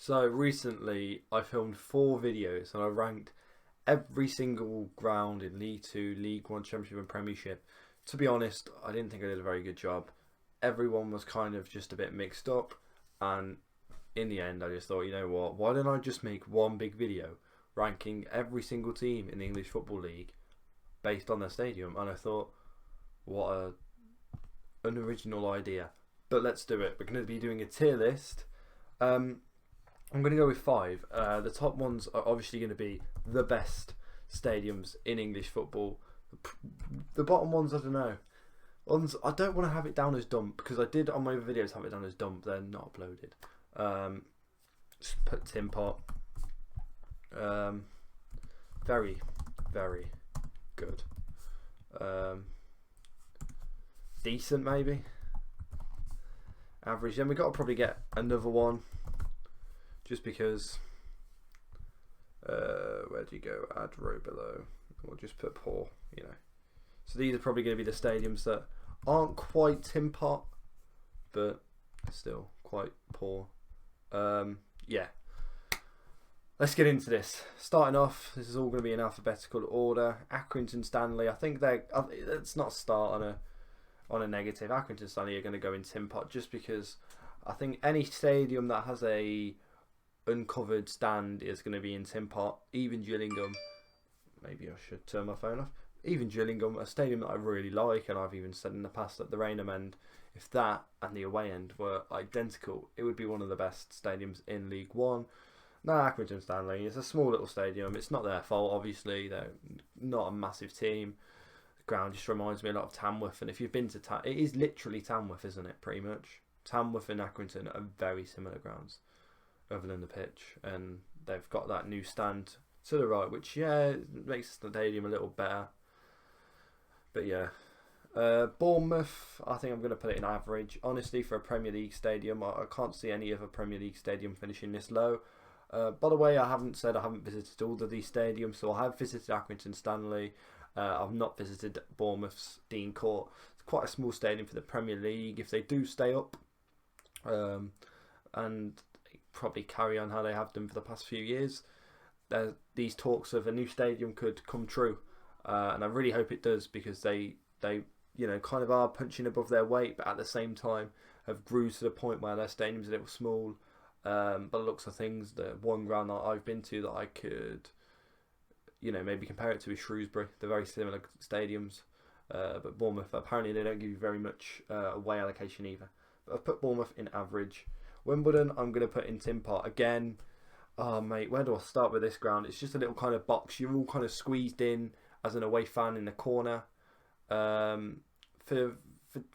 So recently I filmed 4 videos and I ranked every single ground in League 2, League 1, Championship and Premiership. To be honest, I didn't think I did a very good job. Everyone was kind of just a bit mixed up, and in the end I just thought, you know what, why don't I just make one big video ranking every single team in the English Football League based on their stadium. And I thought, what an original idea. But let's do it. We're going to be doing a tier list. I'm going to go with 5. The top ones are obviously going to be the best stadiums in English football. The bottom ones, I don't know. Ones I don't want to have it down as dump, because I did on my other videos have it down as dump. They're not uploaded. Just put Tin Pot. Very, very good. Decent maybe. Average. Then we got to probably get another one. Just because, where do you go? Add row below. We'll just put poor, you know. So these are probably going to be the stadiums that aren't quite Tin Pot, but still quite poor. Yeah. Let's get into this. Starting off, this is all going to be in alphabetical order. Accrington Stanley. I think let's not start on a negative. Accrington Stanley are going to go in Tin Pot just because I think any stadium that has a uncovered stand is going to be in Tin Pot. Even Gillingham, maybe I should turn my phone off. Even Gillingham, a stadium that I really like, and I've even said in the past that the Rainham end, if that and the away end were identical, it would be one of the best stadiums in League One. No, Accrington Stanley, it's a small little stadium. It's not their fault, obviously. They're not a massive team. The ground just reminds me a lot of Tamworth, and if you've been to it is literally Tamworth, isn't it? Pretty much. Tamworth and Accrington are very similar grounds, other than the pitch, and they've got that new stand to the right, which makes the stadium a little better. But yeah, Bournemouth, I think I'm going to put it in average. Honestly, for a Premier League stadium, I can't see any other Premier League stadium finishing this low. By the way, I haven't visited all of these stadiums, so I have visited Accrington Stanley. I've not visited Bournemouth's Dean Court. It's quite a small stadium for the Premier League. If they do stay up, and probably carry on how they have done for the past few years, these talks of a new stadium could come true, and I really hope it does, because they kind of are punching above their weight, but at the same time have grew to the point where their stadium's a little small. By the looks of things, the one ground that I've been to that I could, maybe compare it to is Shrewsbury. They're very similar stadiums, but Bournemouth, apparently they don't give you very much away allocation either. But I've put Bournemouth in average. Wimbledon, I'm going to put in Tin Pot again. Oh mate, where do I start with this ground? It's just a little kind of box. You're all kind of squeezed in as an away fan in the corner. For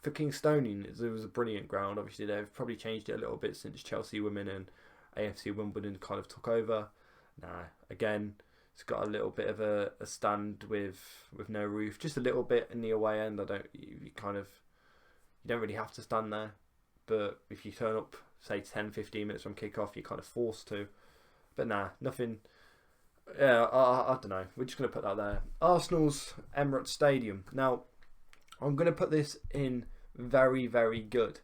Kingstonian, it was a brilliant ground. Obviously, they've probably changed it a little bit since Chelsea Women and AFC Wimbledon kind of took over. Again, it's got a little bit of a stand with no roof, just a little bit in the away end. You don't really have to stand there, but if you turn up, say 10-15 minutes from kick-off, you're kind of forced to. But nothing. Yeah, I don't know. We're just going to put that there. Arsenal's Emirates Stadium. Now, I'm going to put this in very, very good.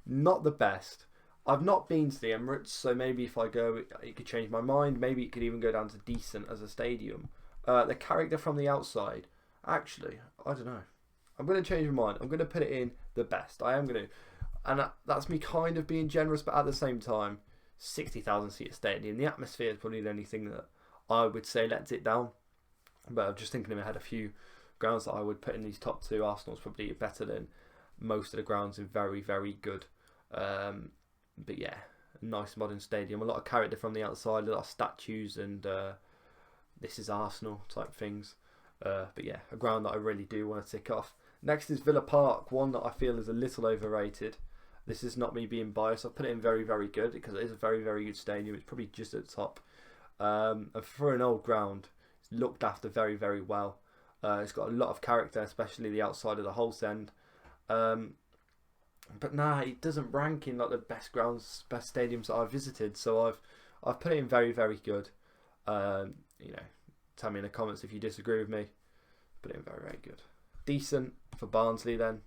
Not the best. I've not been to the Emirates, so maybe if I go, it could change my mind. Maybe it could even go down to decent as a stadium. The character from the outside, actually, I don't know. I'm going to change my mind. I'm going to put it in the best. I am going to. And that's me kind of being generous, but at the same time, 60,000 seat stadium. The atmosphere is probably the only thing that I would say lets it down. But I'm just thinking I had a few grounds that I would put in these top 2. Arsenal's probably better than most of the grounds in very, very good. But yeah, a nice modern stadium. A lot of character from the outside, a lot of statues and this is Arsenal type things. But yeah, a ground that I really do want to tick off. Next is Villa Park, one that I feel is a little overrated. This is not me being biased. I've put it in very, very good because it is a very, very good stadium. It's probably just at the top. And for an old ground, it's looked after very, very well. It's got a lot of character, especially the outside of the Holts End. But it doesn't rank in like the best grounds, best stadiums that I've visited. So I've put it in very, very good. Tell me in the comments if you disagree with me. Put it in very, very good. Decent for Barnsley then.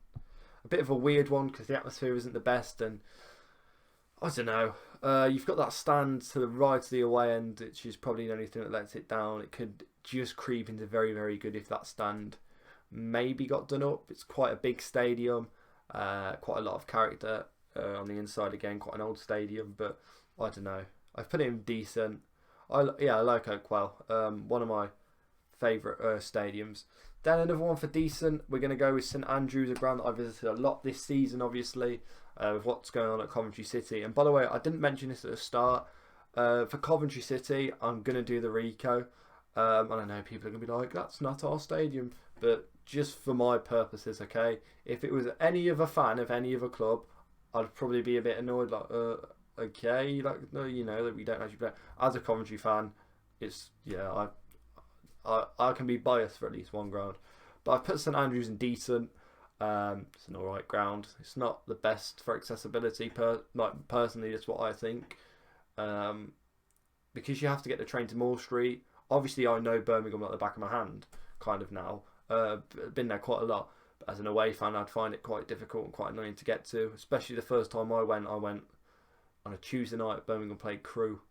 A bit of a weird one because the atmosphere isn't the best, and I don't know. You've got that stand to the right of the away end, which is probably the only thing that lets it down. It could just creep into very, very good if that stand maybe got done up. It's quite a big stadium, quite a lot of character on the inside again, quite an old stadium, but I don't know. I've put it in decent. I like Oakwell, one of my favourite stadiums. Then another one for decent, we're going to go with St Andrews, a ground that I visited a lot this season, obviously, with what's going on at Coventry City. And by the way, I didn't mention this at the start. For Coventry City, I'm going to do the Rico. And I know people are going to be like, that's not our stadium. But just for my purposes, okay? If it was any other fan of any other club, I'd probably be a bit annoyed, like, okay, like, no, you know, that we don't actually play. As a Coventry fan, it's, yeah, I can be biased for at least one ground. But I've put St Andrews in decent. It's an alright ground. It's not the best for accessibility, personally, that's what I think. Because you have to get the train to Moore Street. Obviously, I know Birmingham like the back of my hand, kind of now. Been there quite a lot. But as an away fan, I'd find it quite difficult and quite annoying to get to. Especially the first time I went on a Tuesday night. Birmingham played Crewe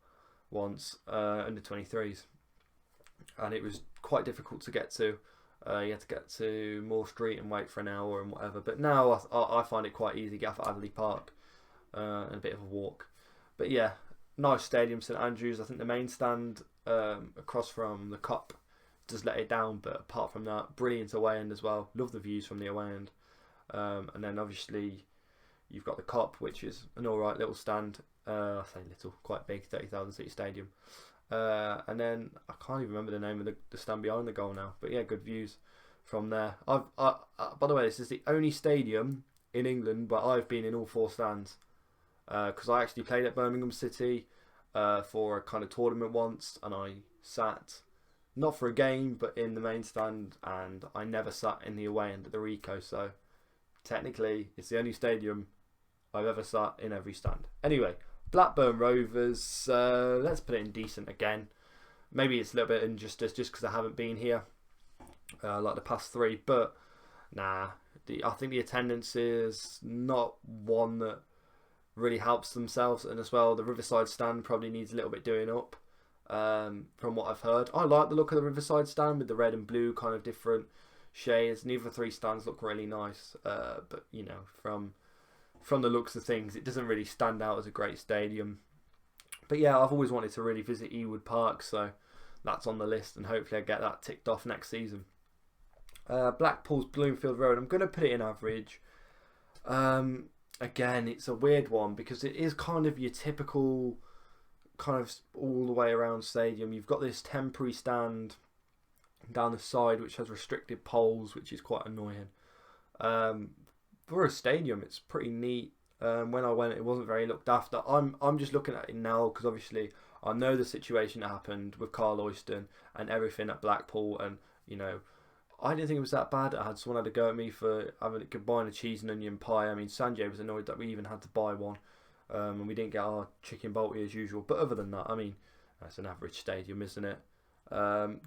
once, under 23s. And it was quite difficult to get to. You had to get to Moore Street and wait for an hour and whatever. But now I find it quite easy. Get off at Adderley Park and a bit of a walk. But yeah, nice stadium, St Andrews. I think the main stand across from the Cup does let it down. But apart from that, brilliant away end as well. Love the views from the away end. And then obviously you've got the Cup, which is an alright little stand. I say little, quite big, 30,000 seat stadium. And then I can't even remember the name of the stand behind the goal now, but yeah, good views from there. By the way, this is the only stadium in England where I've been in all four stands, because I actually played at Birmingham City for a kind of tournament once, and I sat not for a game but in the main stand, and I never sat in the away end at the Rico, so technically it's the only stadium I've ever sat in every stand. Anyway, Blackburn Rovers, let's put it in decent again. Maybe it's a little bit injustice just because I haven't been here like the past three, but nah, I think the attendance is not one that really helps themselves, and as well the Riverside stand probably needs a little bit doing up from what I've heard. I like the look of the Riverside stand with the red and blue kind of different shades. Neither three stands look really nice, but you know, from the looks of things, it doesn't really stand out as a great stadium. But yeah, I've always wanted to really visit Ewood Park, so that's on the list, and hopefully I get that ticked off next season. Blackpool's Bloomfield Road, I'm going to put it in average. Again, it's a weird one because it is kind of your typical kind of all the way around stadium. You've got this temporary stand down the side which has restricted poles, which is quite annoying. For a stadium, it's pretty neat. When I went, it wasn't very looked after. I'm just looking at it now because obviously I know the situation that happened with Carl Oyston and everything at Blackpool, and you know, I didn't think it was that bad. I had someone had to go at me for buying a cheese and onion pie. I mean, Sanjay was annoyed that we even had to buy one, and we didn't get our chicken balti as usual. But other than that, I mean, that's an average stadium, isn't it?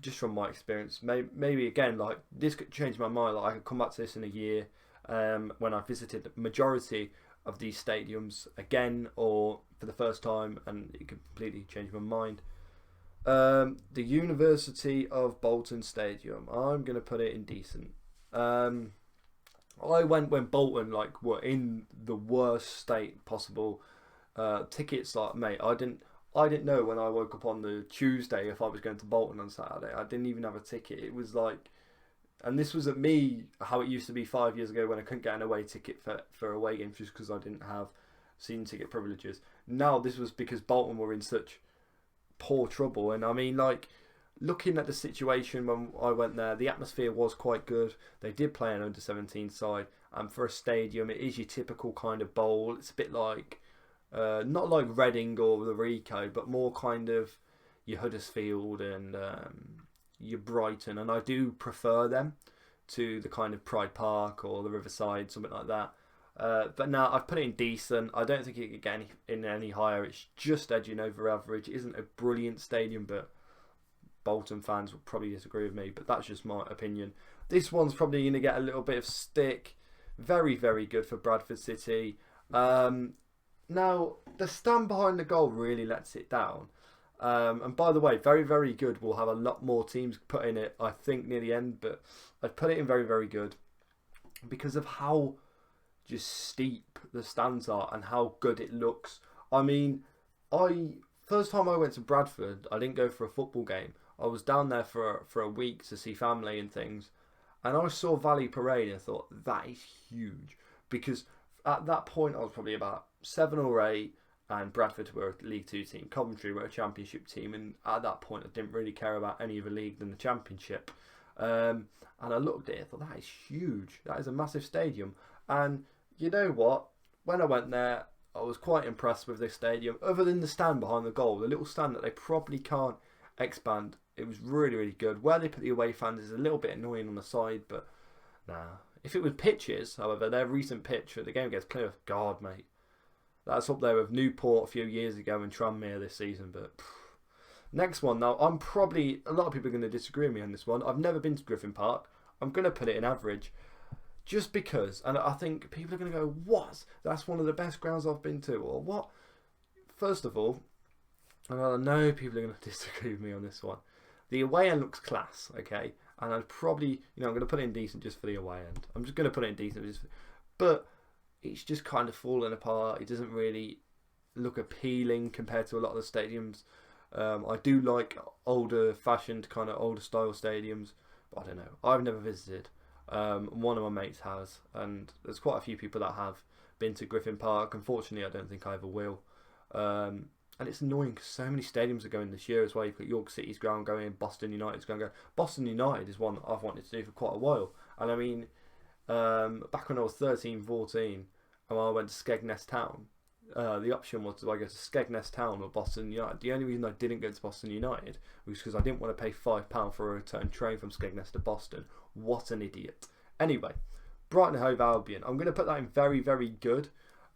Just from my experience, maybe again, like this could change my mind. Like I could come back to this in a year. When I visited the majority of these stadiums again or for the first time, and it completely changed my mind. The University of Bolton Stadium, I'm going to put it in decent. I went when Bolton were in the worst state possible. Tickets, mate, I didn't know when I woke up on the Tuesday if I was going to Bolton on Saturday. I didn't even have a ticket. It was and this was at me how it used to be 5 years ago when I couldn't get an away ticket for away games just because I didn't have season ticket privileges. Now this was because Bolton were in such poor trouble, and I mean, looking at the situation when I went there, the atmosphere was quite good. They did play an under-17 side, and for a stadium, it is your typical kind of bowl. It's a bit like not like Reading or the Rico, but more kind of your Huddersfield and your Brighton, and I do prefer them to the kind of Pride Park or the Riverside, something like that. But now I've put it in decent. I don't think it could get any higher. It's just edging over average. It isn't a brilliant stadium, but Bolton fans will probably disagree with me, but that's just my opinion. This one's probably going to get a little bit of stick. Very, very good for Bradford City. Now, the stand behind the goal really lets it down. And by the way, very, very good. We'll have a lot more teams put in it, I think, near the end. But I've put it in very, very good because of how just steep the stands are and how good it looks. I mean, first time I went to Bradford, I didn't go for a football game. I was down there for a week to see family and things. And I saw Valley Parade and thought, that is huge. Because at that point, I was probably about 7 or 8. And Bradford were a League 2 team. Coventry were a Championship team. And at that point, I didn't really care about any other league than the Championship. And I looked at it and thought, that is huge. That is a massive stadium. And you know what? When I went there, I was quite impressed with this stadium. Other than the stand behind the goal, the little stand that they probably can't expand. It was really, really good. Where they put the away fans is a little bit annoying on the side. But nah. If it was pitches, however, their recent pitch for the game against Plymouth, God, mate. That's up there with Newport a few years ago and Tranmere this season. But next one, now, a lot of people are going to disagree with me on this one. I've never been to Griffin Park. I'm going to put it in average. Just because, and I think people are going to go, what? That's one of the best grounds I've been to, or what? First of all, and I know people are going to disagree with me on this one. The away end looks class, okay? And I'd probably, I'm going to put it in decent just for the away end. I'm just going to put it in decent, but it's just kind of falling apart. It doesn't really look appealing compared to a lot of the stadiums. I do like older fashioned, kind of older style stadiums, but I don't know. I've never visited. One of my mates has, and there's quite a few people that have been to Griffin Park. Unfortunately, I don't think I ever will. And it's annoying because so many stadiums are going this year as well. You've got York City's ground going, Boston United's going. Boston United is one that I've wanted to do for quite a while. And I mean, back when I was 13, 14, and I went to Skegness Town, the option was, do I go to Skegness Town or Boston United? The only reason I didn't go to Boston United was because I didn't want to pay £5 for a return train from Skegness to Boston. What an idiot. Anyway, Brighton Hove Albion. I'm going to put that in very, very good.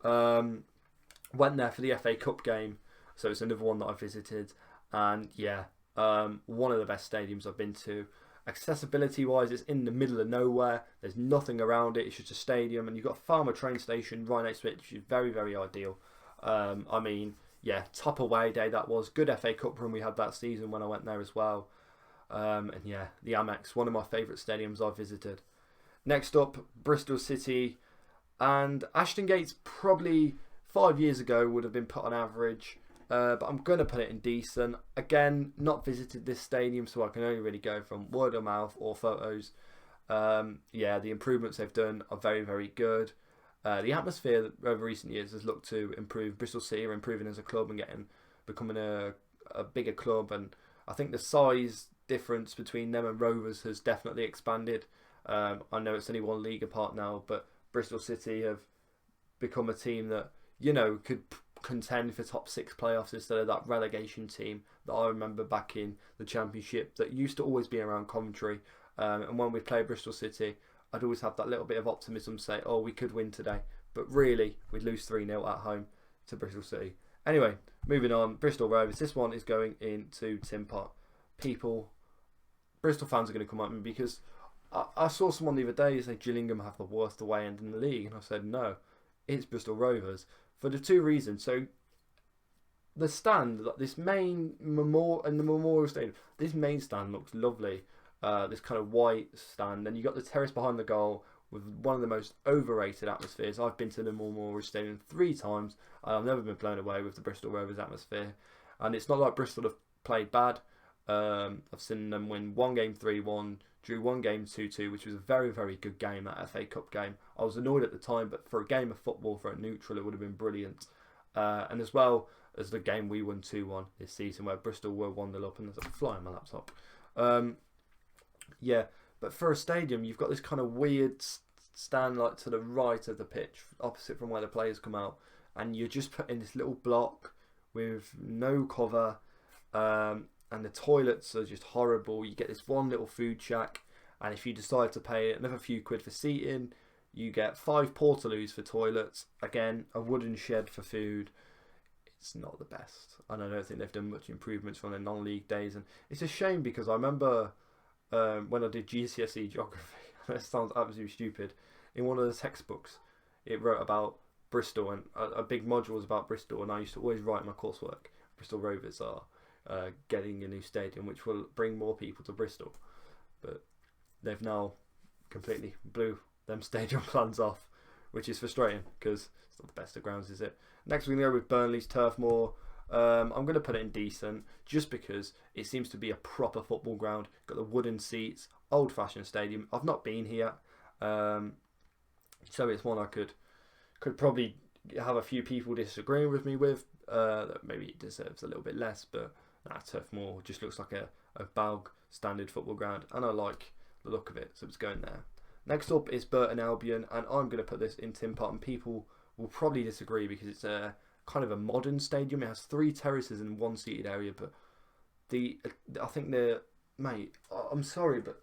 Went there for the FA Cup game, so it's another one that I visited. And yeah, one of the best stadiums I've been to. Accessibility wise, it's in the middle of nowhere. There's nothing around it. It's just a stadium, and you've got Farmer train station right next to it, which is very, very ideal. I mean, yeah, top away day that was. Good FA Cup run we had that season when I went there as well. And yeah, the Amex, one of my favourite stadiums I've visited. Next up, Bristol City, and Ashton Gate's probably 5 years ago would have been put on average. But I'm going to put it in decent. Again, not visited this stadium, so I can only really go from word of mouth or photos. Yeah, the improvements they've done are very, very good. The atmosphere over recent years has looked to improve. Bristol City are improving as a club and becoming a bigger club. And I think the size difference between them and Rovers has definitely expanded. I know it's only one league apart now, but Bristol City have become a team that, could contend for top 6 playoffs instead of that relegation team that I remember back in the Championship that used to always be around Coventry. And when we play Bristol City, I'd always have that little bit of optimism, say, oh, we could win today. But really, we'd lose 3-0 at home to Bristol City. Anyway, moving on, Bristol Rovers. This one is going into Tin Pot. Bristol fans are going to come at me because I saw someone the other day say Gillingham have the worst away end in the league. And I said, no, it's Bristol Rovers. For the 2 reasons. So the stand, this main Memorial Stadium, this main stand looks lovely. This kind of white stand, and you got the terrace behind the goal with one of the most overrated atmospheres. I've been to the Memorial Stadium 3 times. I've never been blown away with the Bristol Rovers atmosphere, and it's not like Bristol have played bad. I've seen them win 1 game 3-1, drew 1 game 2-2, which was a very, very good game, that FA Cup game. I was annoyed at the time, but for a game of football, for a neutral, it would have been brilliant. And as well as the game we won 2-1 this season, where Bristol were 1-0 up, and there's a fly on my laptop. Yeah, but for a stadium, you've got this kind of weird stand like to the right of the pitch, opposite from where the players come out, and you're just put in this little block with no cover, and the toilets are just horrible. You get this one little food shack, and if you decide to pay another few quid for seating, you get 5 portaloos for toilets. Again, a wooden shed for food. It's not the best, and I don't think they've done much improvements from their non-league days. And it's a shame because I remember when I did GCSE geography, that sounds absolutely stupid, in one of the textbooks, it wrote about Bristol, and a big module was about Bristol, and I used to always write in my coursework, Bristol Rovers are getting a new stadium, which will bring more people to Bristol. But they've now completely blew them stadium plans off, which is frustrating because it's not the best of grounds, is it? Next we're going to go with Burnley's Turf Moor. I'm going to put it in decent just because it seems to be a proper football ground. Got the wooden seats, old-fashioned stadium. I've not been here, so it's one I could probably have a few people disagreeing with me with. That maybe it deserves a little bit less, but Turf Moor just looks like a bog standard football ground, and I like the look of it, so it's going there. Next up is Burton Albion, and I'm going to put this in Tin Pot, and people will probably disagree because it's a kind of a modern stadium. It has 3 terraces and 1 seated area, but I think mate, I'm sorry, but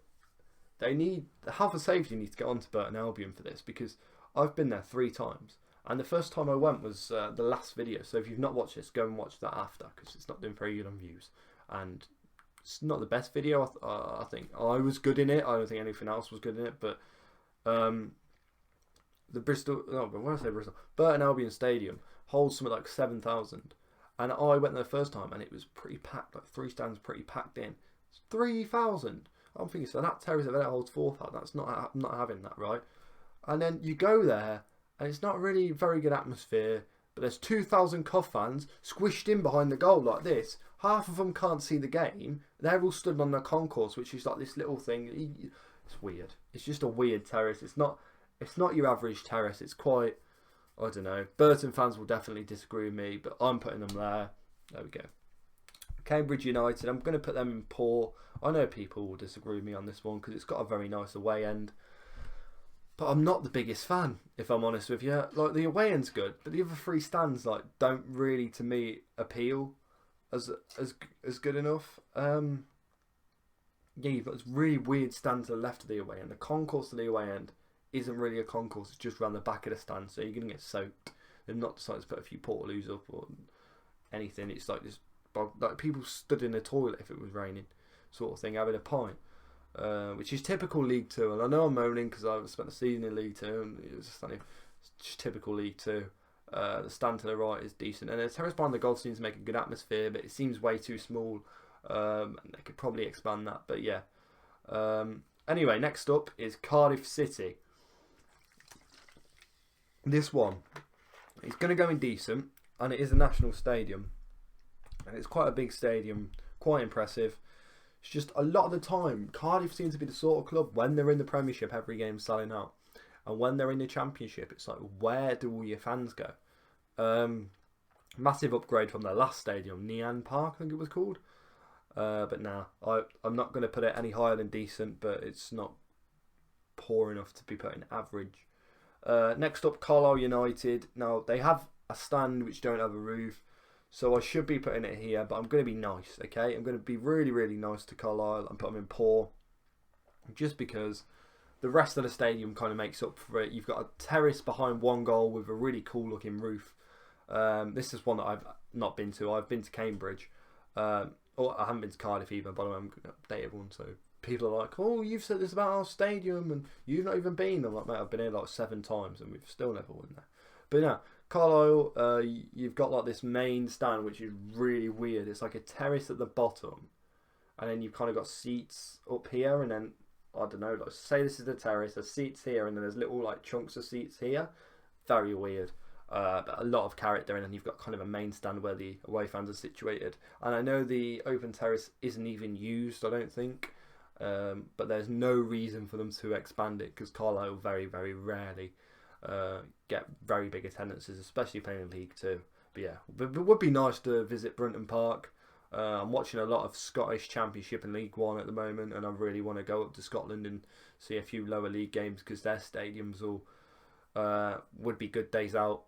the health and safety needs to get onto Burton Albion for this, because I've been there 3 times, and the first time I went was the last video. So if you've not watched this, go and watch that after, because it's not doing very good on views, and it's not the best video. I think I was good in it. I don't think anything else was good in it, but Burton Albion Stadium holds something like 7,000, and I went there the first time and it was pretty packed, like 3 stands pretty packed in. It's 3,000. I'm thinking, so that terrace over there holds 4,000. That's I'm not having that, right? And then you go there and it's not really very good atmosphere, but there's 2,000 Cov fans squished in behind the goal like this. Half of them can't see the game. They're all stood on the concourse, which is like this little thing. It's weird. It's just a weird terrace. It's not your average terrace. It's quite, I don't know. Burton fans will definitely disagree with me, but I'm putting them there. There we go. Cambridge United, I'm going to put them in poor. I know people will disagree with me on this one because it's got a very nice away end, but I'm not the biggest fan, if I'm honest with you. Like, the away end's good, but the other 3 stands don't really, to me, appeal as good enough. Yeah, you've got this really weird stand to the left of the away end. The concourse of the away end isn't really a concourse, it's just around the back of the stand, so you're going to get soaked. They've not decided to put a few portaloos up or anything. It's like this, like people stood in the toilet if it was raining, sort of thing, having a pint, which is typical League Two. And I know I'm moaning because I've spent a season in League Two, and it was just typical League Two. The stand to the right is decent, and the terrace behind the goal seems to make a good atmosphere, but it seems way too small. And they could probably expand that, but yeah. Anyway, next up is Cardiff City. This one is going to go in decent, and it is a national stadium, and it's quite a big stadium, quite impressive. It's just a lot of the time Cardiff seems to be the sort of club, when they're in the Premiership, every game's selling out, and when they're in the Championship, it's like, where do all your fans go? Massive upgrade from their last stadium, Nian Park, I think it was called. But nah, I'm not going to put it any higher than decent, but it's not poor enough to be put in average. Next up, Carlisle United. Now, they have a stand which don't have a roof, so I should be putting it here, but I'm going to be nice, okay? I'm going to be really, really nice to Carlisle and put them in poor, just because the rest of the stadium kind of makes up for it. You've got a terrace behind one goal with a really cool looking roof. This is one that I've not been to. I've been to Cambridge. I haven't been to Cardiff either, by the way. I'm going to update everyone, so people are like, oh, you've said this about our stadium and you've not even been. I'm like, mate, I've been here like 7 times and we've still never won there. But yeah, Carlisle, you've got like this main stand which is really weird. It's like a terrace at the bottom, and then you've kind of got seats up here, and then, I don't know, like, say this is the terrace, there's seats here, and then there's little like chunks of seats here. Very weird. But a lot of character, and then you've got kind of a main stand where the away fans are situated. And I know the open terrace isn't even used, I don't think, but there's no reason for them to expand it, because Carlisle very, very rarely get very big attendances, especially playing in League Two. But yeah, it would be nice to visit Brunton Park. I'm watching a lot of Scottish Championship and League One at the moment, and I really want to go up to Scotland and see a few lower league games, because their stadiums would be good days out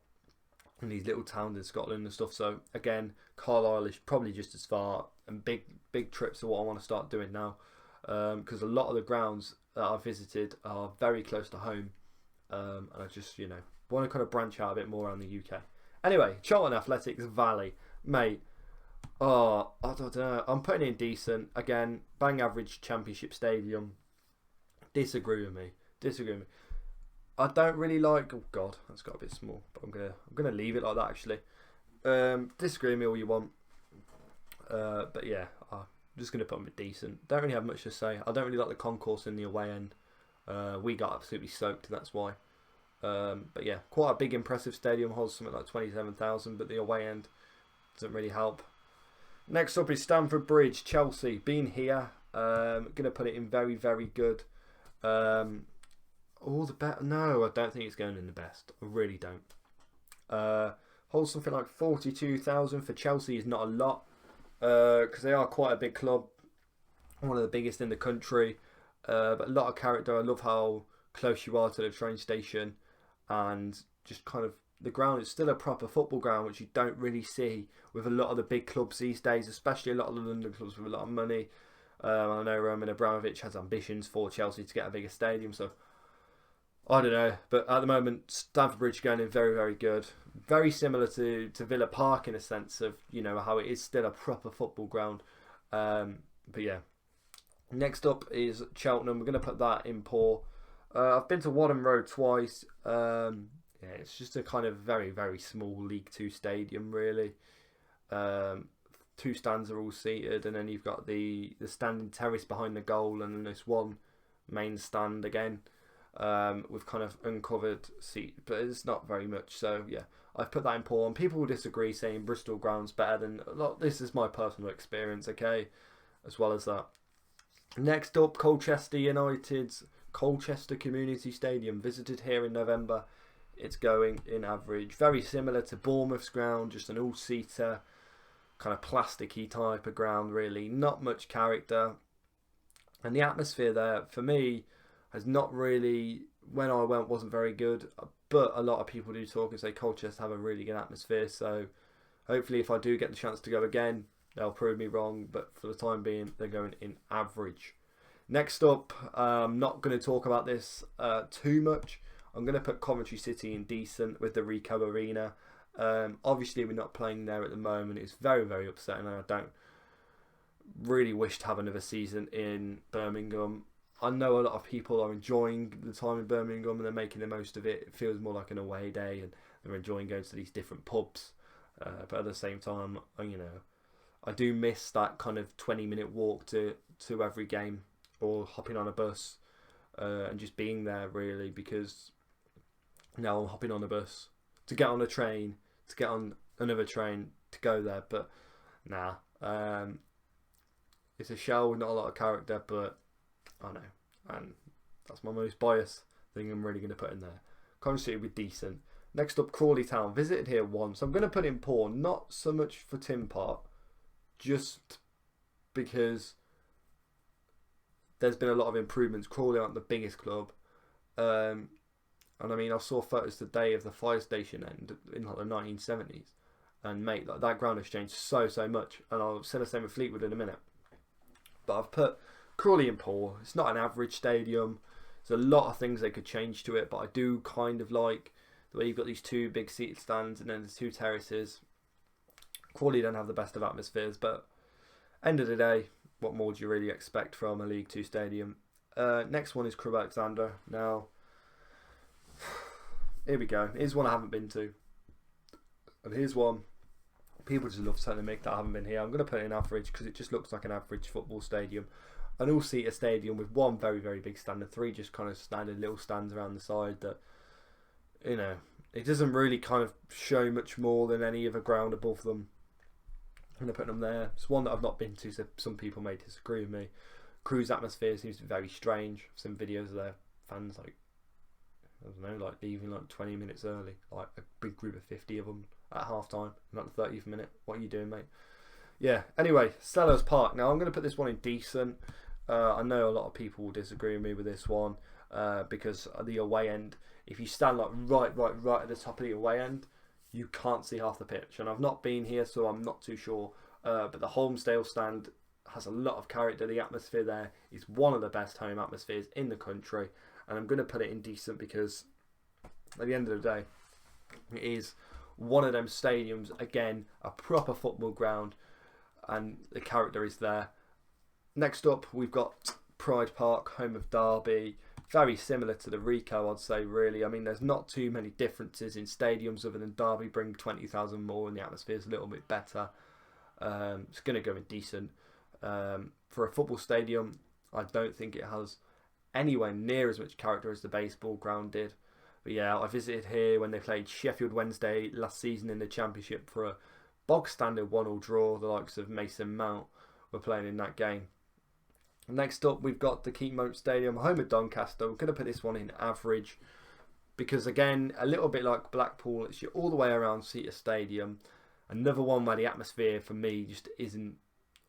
in these little towns in Scotland and stuff. So again, Carlisle is probably just as far, and big trips are what I want to start doing now, because a lot of the grounds that I've visited are very close to home, and I just, you know, want to kind of branch out a bit more around the UK. Anyway, Charlton Athletics Valley, mate. Oh, I don't know. I'm putting in decent. Again, bang average Championship stadium. Disagree with me. I don't really like. Oh God, that's got a bit small. But I'm gonna leave it like that actually. Disagree with me all you want. But yeah, I'm just gonna put them at decent. Don't really have much to say. I don't really like the concourse in the away end. We got absolutely soaked, and that's why. But yeah, quite a big impressive stadium, holds something like 27,000, but the away end doesn't really help. Next up is Stamford Bridge, Chelsea. Been here. Gonna put it in very, very good. All the better. No, I don't think it's going in the best. I really don't. Holds something like 42,000 for Chelsea is not a lot, because they are quite a big club, one of the biggest in the country. But a lot of character. I love how close you are to the train station, and just kind of the ground is still a proper football ground, which you don't really see with a lot of the big clubs these days, especially a lot of the London clubs with a lot of money. I know Roman Abramovich has ambitions for Chelsea to get a bigger stadium, so I don't know. But at the moment, Stamford Bridge going in very, very good. Very similar to Villa Park in a sense of, you know, how it is still a proper football ground. But yeah. Next up is Cheltenham. We're going to put that in poor. I've been to Elam Road twice. Yeah, it's just a kind of very, very small League Two stadium, really. Two stands are all seated, and then you've got the standing terrace behind the goal, and then this one main stand again, with kind of uncovered seat, but it's not very much. So yeah, I've put that in poor. And people will disagree, saying Bristol ground's better than a lot. This is my personal experience, okay, as well as that. Next up, Colchester United's Colchester Community Stadium. Visited here in November. It's going in average. Very similar to Bournemouth's ground, just an all-seater, kind of plasticky type of ground, really. Not much character. And the atmosphere there, for me, has not really, when I went, wasn't very good. But a lot of people do talk and say Colchester have a really good atmosphere. So hopefully if I do get the chance to go again, they'll prove me wrong. But for the time being, they're going in average. Next up, I'm not going to talk about this too much. I'm going to put Coventry City in decent with the Ricoh Arena. Obviously, we're not playing there at the moment. It's very, very upsetting, and I don't really wish to have another season in Birmingham. I know a lot of people are enjoying the time in Birmingham and they're making the most of it. It feels more like an away day, and they're enjoying going to these different pubs. But at the same time, you know, I do miss that kind of 20-minute walk to every game, or hopping on a bus and just being there, really, because now I'm hopping on a bus to get on a train, to get on another train to go there. But nah, it's a shell with not a lot of character, but I know, and that's my most biased thing I'm really going to put in there. Coventry City with decent. Next up, Corley Town. Visited here once. I'm going to put in poor, not so much for Tim Park, just because there's been a lot of improvements. Crawley aren't the biggest club. And I mean, I saw photos today of the fire station end in like the 1970s. And mate, like, that ground has changed so much. And I'll say the same with Fleetwood in a minute. But I've put Crawley in poor. It's not an average stadium. There's a lot of things they could change to it. But I do kind of like the way you've got these two big seated stands and then there's two terraces. Crawley don't have the best of atmospheres. But end of the day, what more do you really expect from a League Two stadium? Next one is Crewe Alexandra. Now, here we go. Here's one I haven't been to. And here's one people just love telling me that I haven't been here. I'm going to put it in average because it just looks like an average football stadium. An all-seater stadium with one very, very big stand and three just kind of standard little stands around the side that, you know, it doesn't really kind of show much more than any other ground above them. I'm going to put them there. It's one that I've not been to, so some people may disagree with me. Crewe's atmosphere seems to be very strange. I've seen videos of their fans, like, I don't know, like leaving like 20 minutes early, like a big group of 50 of them at half time, not the 30th minute. What are you doing, mate? Yeah, anyway, Stella's Park. Now, I'm going to put this one in decent. I know a lot of people will disagree with me with this one because of the away end. If you stand like right at the top of the away end, you can't see half the pitch. And I've not been here, so I'm not too sure. But the Holmesdale stand has a lot of character. The atmosphere there is one of the best home atmospheres in the country. And I'm going to put it in decent because at the end of the day, it is one of them stadiums, again, a proper football ground, and the character is there. Next up, we've got Pride Park, home of Derby. very similar to the Rico, I'd say, really. I mean, there's not too many differences in stadiums other than Derby bring 20,000 more and the atmosphere's a little bit better. It's going to go in decent. For a football stadium, I don't think it has anywhere near as much character as the baseball ground did. But yeah, I visited here when they played Sheffield Wednesday last season in the Championship for a bog standard 1-1 draw. The likes of Mason Mount were playing in that game. Next up, we've got the Keepmoat Stadium, home of Doncaster. We're going to put this one in average because, again, a little bit like Blackpool, it's all the way around Seater Stadium. Another one where the atmosphere for me just isn't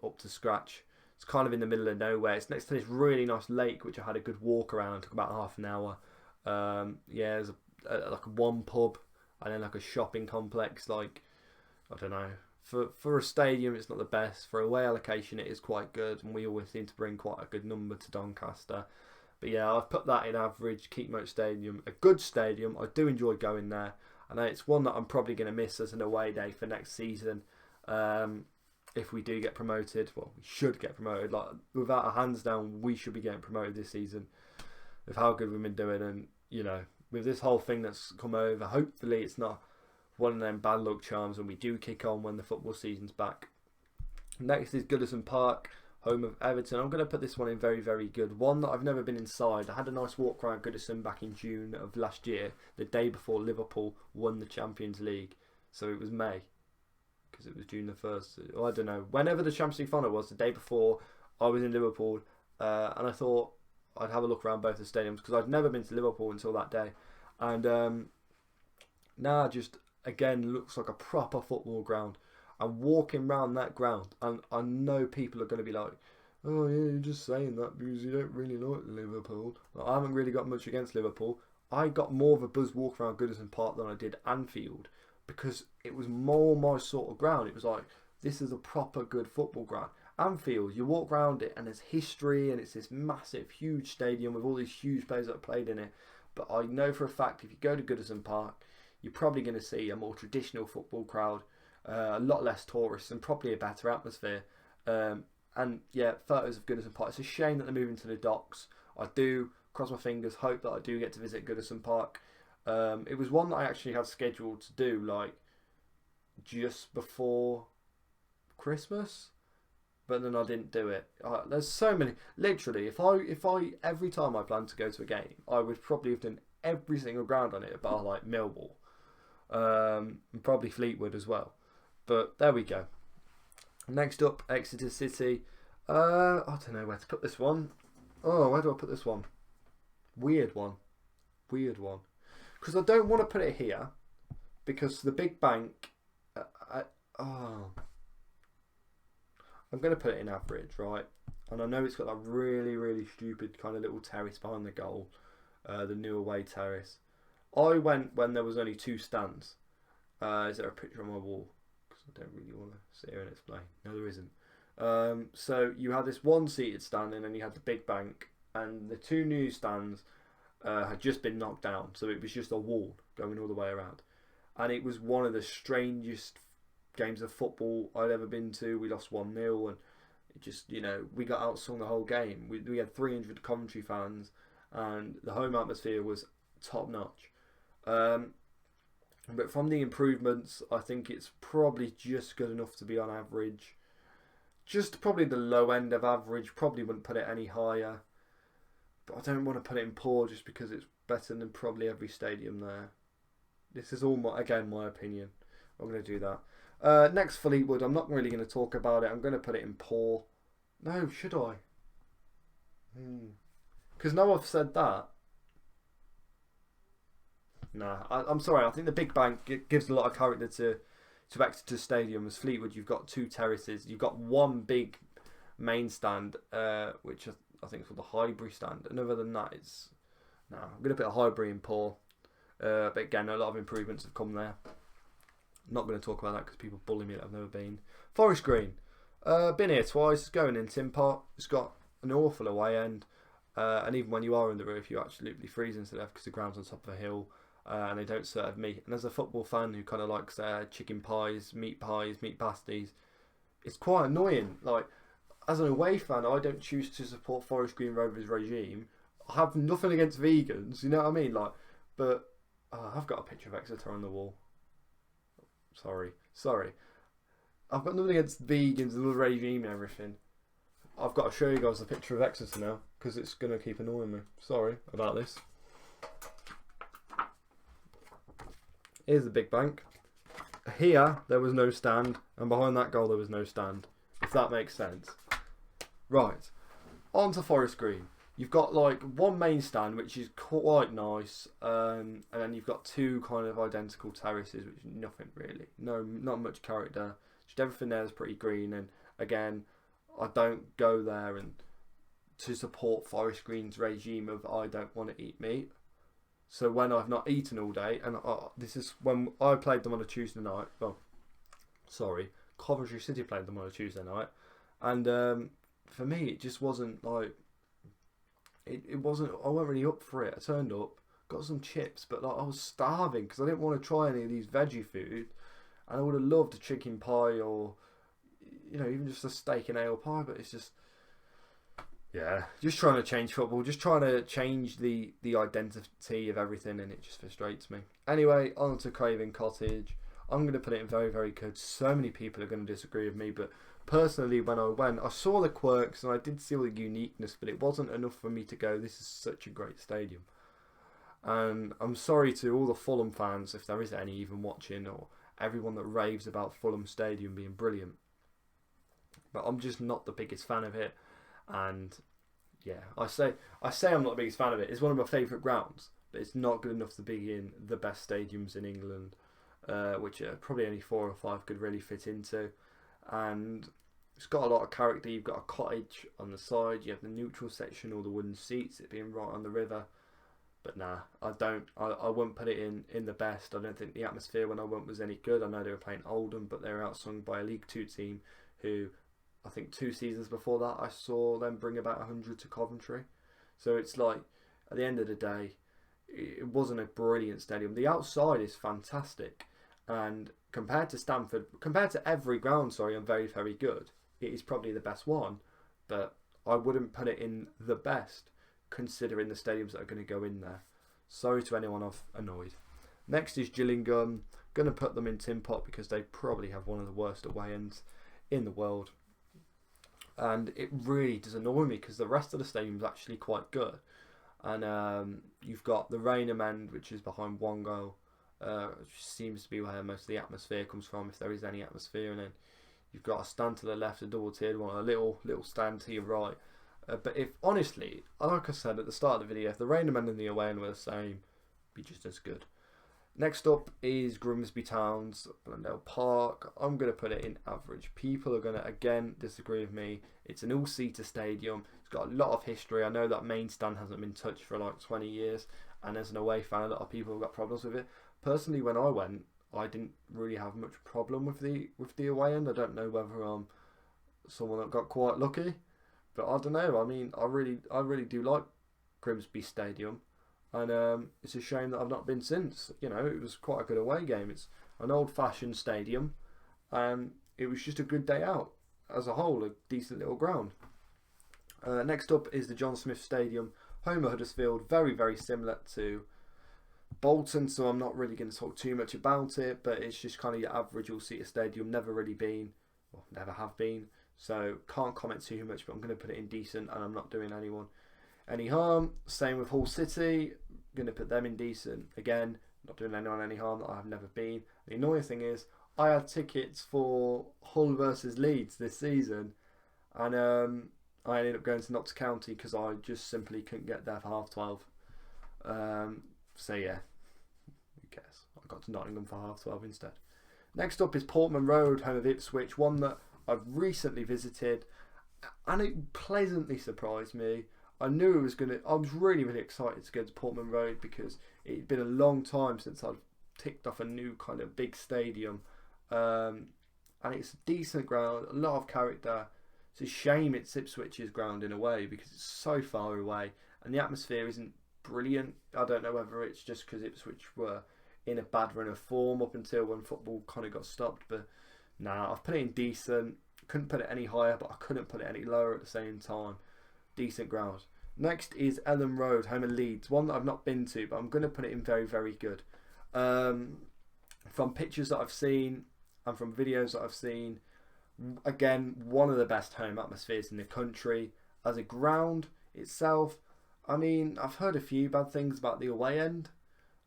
up to scratch. It's kind of in the middle of nowhere. It's next to this really nice lake, which I had a good walk around. It took about half an hour. Yeah, there's like one pub and then like a shopping complex. Like, I don't know. For a stadium, it's not the best. For away allocation, it is quite good, and we always seem to bring quite a good number to Doncaster. But yeah, I've put that in average. Keepmoat Stadium, a good stadium. I do enjoy going there. I know it's one that I'm probably going to miss as an away day for next season. If we do get promoted, well, we should get promoted. Like, without a hands down, we should be getting promoted this season with how good we've been doing, and you know, with this whole thing that's come over. Hopefully, it's not one of them bad luck charms when we do kick on when the football season's back. Next is Goodison Park, home of Everton. I'm going to put this one in very, very good. One that I've never been inside. I had a nice walk around Goodison back in June of last year, the day before Liverpool won the Champions League. So it was May, because it was June the 1st. I don't know. Whenever the Champions League final was, the day before, I was in Liverpool, and I thought I'd have a look around both the stadiums because I'd never been to Liverpool until that day. And now just again looks like a proper football ground. And walking around that ground, and I know people are going to be like, "Oh yeah, you're just saying that because you don't really like Liverpool." Like, I haven't really got much against Liverpool. I got more of a buzz walking around Goodison Park than I did Anfield because it was more my sort of ground. It was like, this is a proper good football ground. Anfield, you walk around it and there's history and it's this massive, huge stadium with all these huge players that have played in it. But I know for a fact if you go to Goodison Park, you're probably going to see a more traditional football crowd, a lot less tourists and probably a better atmosphere. And yeah, photos of Goodison Park. It's a shame that they're moving to the docks. I do, cross my fingers, hope that I do get to visit Goodison Park. It was one that I actually had scheduled to do like just before Christmas, but then I didn't do it. There's so many. Literally, if I every time I planned to go to a game, I would probably have done every single ground on it, bar like Millwall, and probably Fleetwood as well. But there we go. Next up, Exeter City. I don't know where to put this one. Oh, where do I put this one? Weird one. Because I don't want to put it here because the big bank. I'm going to put it in average, right? And I know it's got that really, really stupid kind of little terrace behind the goal, the new away terrace. I went when there was only 2 stands. Is there a picture on my wall? Because I don't really want to sit here and explain. No, there isn't. So you had this one seated stand and then you had the big bank, and the 2 new stands had just been knocked down. So it was just a wall going all the way around. And it was one of the strangest games of football I'd ever been to. We lost 1-0 and it just, you know, we got outsung the whole game. We had 300 Coventry fans and the home atmosphere was top notch. But from the improvements, I think it's probably just good enough to be on average. Just probably the low end of average. Probably wouldn't put it any higher. But I don't want to put it in poor just because it's better than probably every stadium there. This is all my opinion. I'm going to do that. Next, Fleetwood. I'm not really going to talk about it. I'm going to put it in poor. No, should I? Because now I've said that. Nah, I'm sorry. I think the Big Bank gives a lot of character to Exeter Stadium. As Fleetwood, you've got 2 terraces. You've got one big main stand, which I think is called the Highbury stand. And other than that, it's... Nah, I'm going to put a Highbury in poor. But again, a lot of improvements have come there. Not going to talk about that because people bully me that I've never been. Forest Green. Been here twice. It's going in Tim Pot. It's got an awful away end. And even when you are in the roof, you absolutely freezing to death because the ground's on top of a hill. And they don't serve meat. And as a football fan who kind of likes chicken pies, meat pasties, it's quite annoying. Like, as an away fan, I don't choose to support Forest Green Rovers regime. I have nothing against vegans, you know what I mean? Like, but I've got a picture of Exeter on the wall. Sorry. I've got nothing against vegans and the regime and everything. I've got to show you guys a picture of Exeter now because it's going to keep annoying me. Sorry about this. Here's the big bank. Here, there was no stand, and behind that goal, there was no stand. If that makes sense. Right. On to Forest Green. You've got like one main stand, which is quite nice, and then you've got two kind of identical terraces, which is nothing really. No, not much character. Just everything there is pretty green, and again, I don't go there and to support Forest Green's regime of I don't want to eat meat. So when I've not eaten all day, and this is when I played them on a Tuesday night. Well, sorry, Coventry City played them on a Tuesday night, and for me it just wasn't like it wasn't. I wasn't really up for it. I turned up, got some chips, but like I was starving because I didn't want to try any of these veggie food, and I would have loved a chicken pie or even just a steak and ale pie, but it's just. Yeah, just trying to change football, just trying to change the identity of everything, and it just frustrates me. Anyway, on to Craven Cottage. I'm going to put it in very, very good. So many people are going to disagree with me, but personally, when I went, I saw the quirks and I did see all the uniqueness, but it wasn't enough for me to go, this is such a great stadium. And I'm sorry to all the Fulham fans, if there is any even watching, or everyone that raves about Fulham Stadium being brilliant. But I'm just not the biggest fan of it. And yeah, I say I'm not the biggest fan of it. It's one of my favourite grounds, but it's not good enough to be in the best stadiums in England, which probably only 4 or 5 could really fit into. And it's got a lot of character. You've got a cottage on the side. You have the neutral section, all the wooden seats, it being right on the river. But nah, I wouldn't put it in the best. I don't think the atmosphere when I went was any good. I know they were playing Oldham, but they were outsung by a League 2 team who, I think 2 seasons before that, I saw them bring about 100 to Coventry. So it's like, at the end of the day, it wasn't a brilliant stadium. The outside is fantastic. And compared to Stamford, compared to every ground, I'm very, very good. It is probably the best one. But I wouldn't put it in the best, considering the stadiums that are going to go in there. Sorry to anyone I've annoyed. Next is Gillingham. Going to put them in Tin Pot because they probably have one of the worst away ends in the world. And it really does annoy me because the rest of the stadium is actually quite good. And you've got the Rainham end, which is behind one goal, which seems to be where most of the atmosphere comes from, if there is any atmosphere. And then you've got a stand to the left, a double-tiered one, a little stand to your right. But if, honestly, like I said at the start of the video, if the Rainham end and the away end were the same, it'd be just as good. Next up is Grimsby Town's Blundell Park. I'm going to put it in average. People are going to, again, disagree with me. It's an all-seater stadium. It's got a lot of history. I know that main stand hasn't been touched for like 20 years. And as an away fan, a lot of people have got problems with it. Personally, when I went, I didn't really have much problem with the away end. I don't know whether I'm someone that got quite lucky. But I don't know. I mean, I really do like Grimsby Stadium. And it's a shame that I've not been since. It was quite a good away game. It's an old-fashioned stadium. It was just a good day out. As a whole, a decent little ground. Next up is the John Smith Stadium. Home of Huddersfield. Very, very similar to Bolton. So I'm not really going to talk too much about it. But it's just kind of your average all-seater stadium. Never really been. Well, never have been. So can't comment too much. But I'm going to put it in decent. And I'm not doing anyone any harm. Same with Hull City. Going to put them in decent. Again, not doing anyone any harm that I have never been. The annoying thing is, I had tickets for Hull versus Leeds this season, and I ended up going to Notts County because I just simply couldn't get there for 12:30. So yeah, who cares? I got to Nottingham for 12:30 instead. Next up is Portman Road, home of Ipswich, one that I've recently visited, and it pleasantly surprised me. I knew it was I was really, really excited to go to Portman Road because it'd been a long time since I'd ticked off a new kind of big stadium. And it's a decent ground, a lot of character. It's a shame it's Ipswich's ground in a way because it's so far away and the atmosphere isn't brilliant. I don't know whether it's just because Ipswich were in a bad run of form up until when football kind of got stopped. But nah, I've put it in decent. Couldn't put it any higher, but I couldn't put it any lower at the same time. Decent ground. Next is Elam Road, home of Leeds. One that I've not been to, but I'm going to put it in very, very good. From pictures that I've seen and from videos that I've seen, again, one of the best home atmospheres in the country. As a ground itself, I mean, I've heard a few bad things about the away end,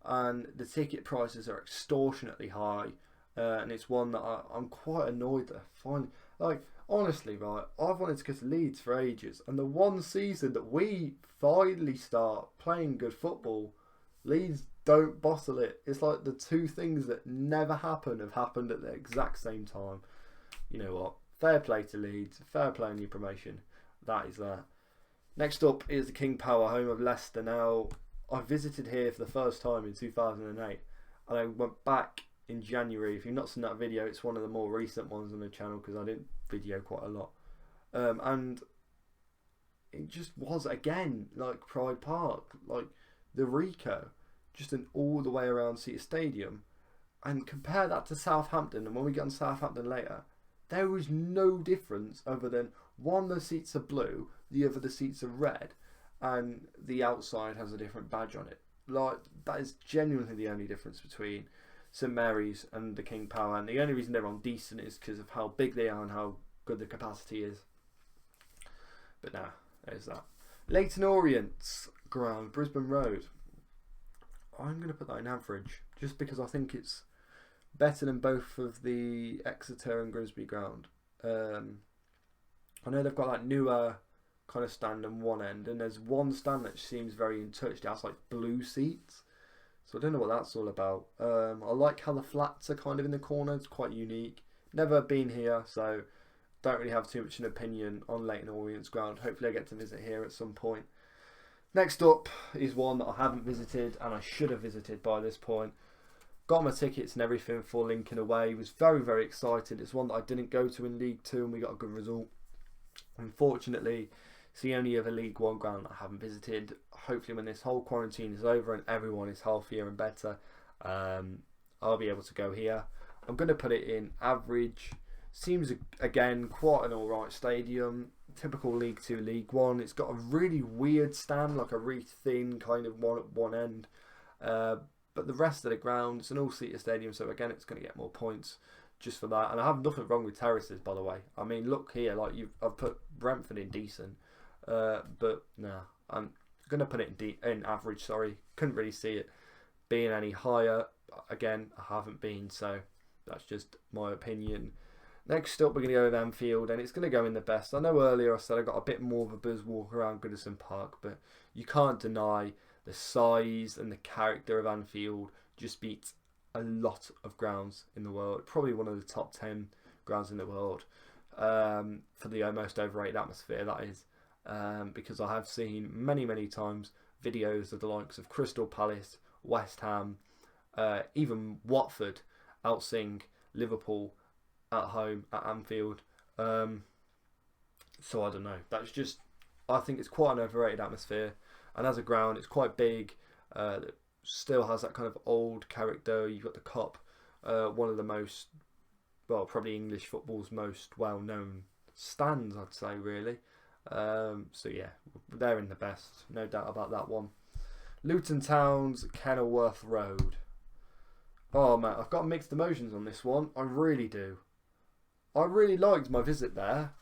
and the ticket prices are extortionately high, and it's one that I'm quite annoyed that I find, like, honestly, right, I've wanted to go to Leeds for ages, and the one season that we finally start playing good football, Leeds don't bottle it. It's like the two things that never happen have happened at the exact same time. You know what? Fair play to Leeds. Fair play on your promotion. That is that. Next up is the King Power, home of Leicester. Now, I visited here for the first time in 2008, and I went back in January. If you've not seen that video, it's one of the more recent ones on the channel because I didn't video quite a lot. And it just was, again, like Pride Park, like the Rico, just an all the way around seated stadium. And compare that to Southampton, and when we get on Southampton later, there was no difference other than one, the seats are blue, the other, the seats are red, and the outside has a different badge on it. Like, that is genuinely the only difference between St Mary's and the King Power, and the only reason they're on decent is because of how big they are and how good the capacity is. But nah, there's that. Leyton Orient's ground, Brisbane Road. I'm going to put that in average, just because I think it's better than both of the Exeter and Grimsby ground. I know they've got that newer kind of stand on one end, and there's one stand that seems very untouched. It has like blue seats, so I don't know what that's all about. I like how the flats are kind of in the corner. It's quite unique. Never been here, so don't really have too much an opinion on Leyton Orient's ground. Hopefully I get to visit here at some point. Next up is one that I haven't visited, and I should have visited by this point. Got my tickets and everything for Lincoln away. Was very, very excited. It's one that I didn't go to in League 2, and we got a good result. Unfortunately, it's the only other League 1 ground that I haven't visited. Hopefully when this whole quarantine is over and everyone is healthier and better, I'll be able to go here. I'm going to put it in average. Seems, again, quite an alright stadium. Typical League 2, League 1. It's got a really weird stand, like a really thin kind of one at one end. But the rest of the ground, it's an all-seater stadium, so again, it's going to get more points just for that. And I have nothing wrong with terraces, by the way. I mean, look here, like I've put Brentford in decent, but nah, I'm going to put it in average. Sorry, couldn't really see it being any higher. Again, I haven't been, so that's just my opinion. Next up, we're going to go with Anfield, and it's going to go in the best. I know earlier I said I got a bit more of a buzz walk around Goodison Park, but you can't deny the size and the character of Anfield just beats a lot of grounds in the world. Probably one of the top 10 grounds in the world for the most overrated atmosphere, that is. Because I have seen many, many times videos of the likes of Crystal Palace, West Ham, even Watford outsing Liverpool at home at Anfield. So I don't know. That's just, I think it's quite an overrated atmosphere. And as a ground, it's quite big. It still has that kind of old character. You've got the Kop, one of the most, well, probably English football's most well-known stands, I'd say, really. So yeah, they're in the best, no doubt about that one. Luton Town's Kenilworth Road. Oh man, I've got mixed emotions on this one. I really do. I really liked my visit there,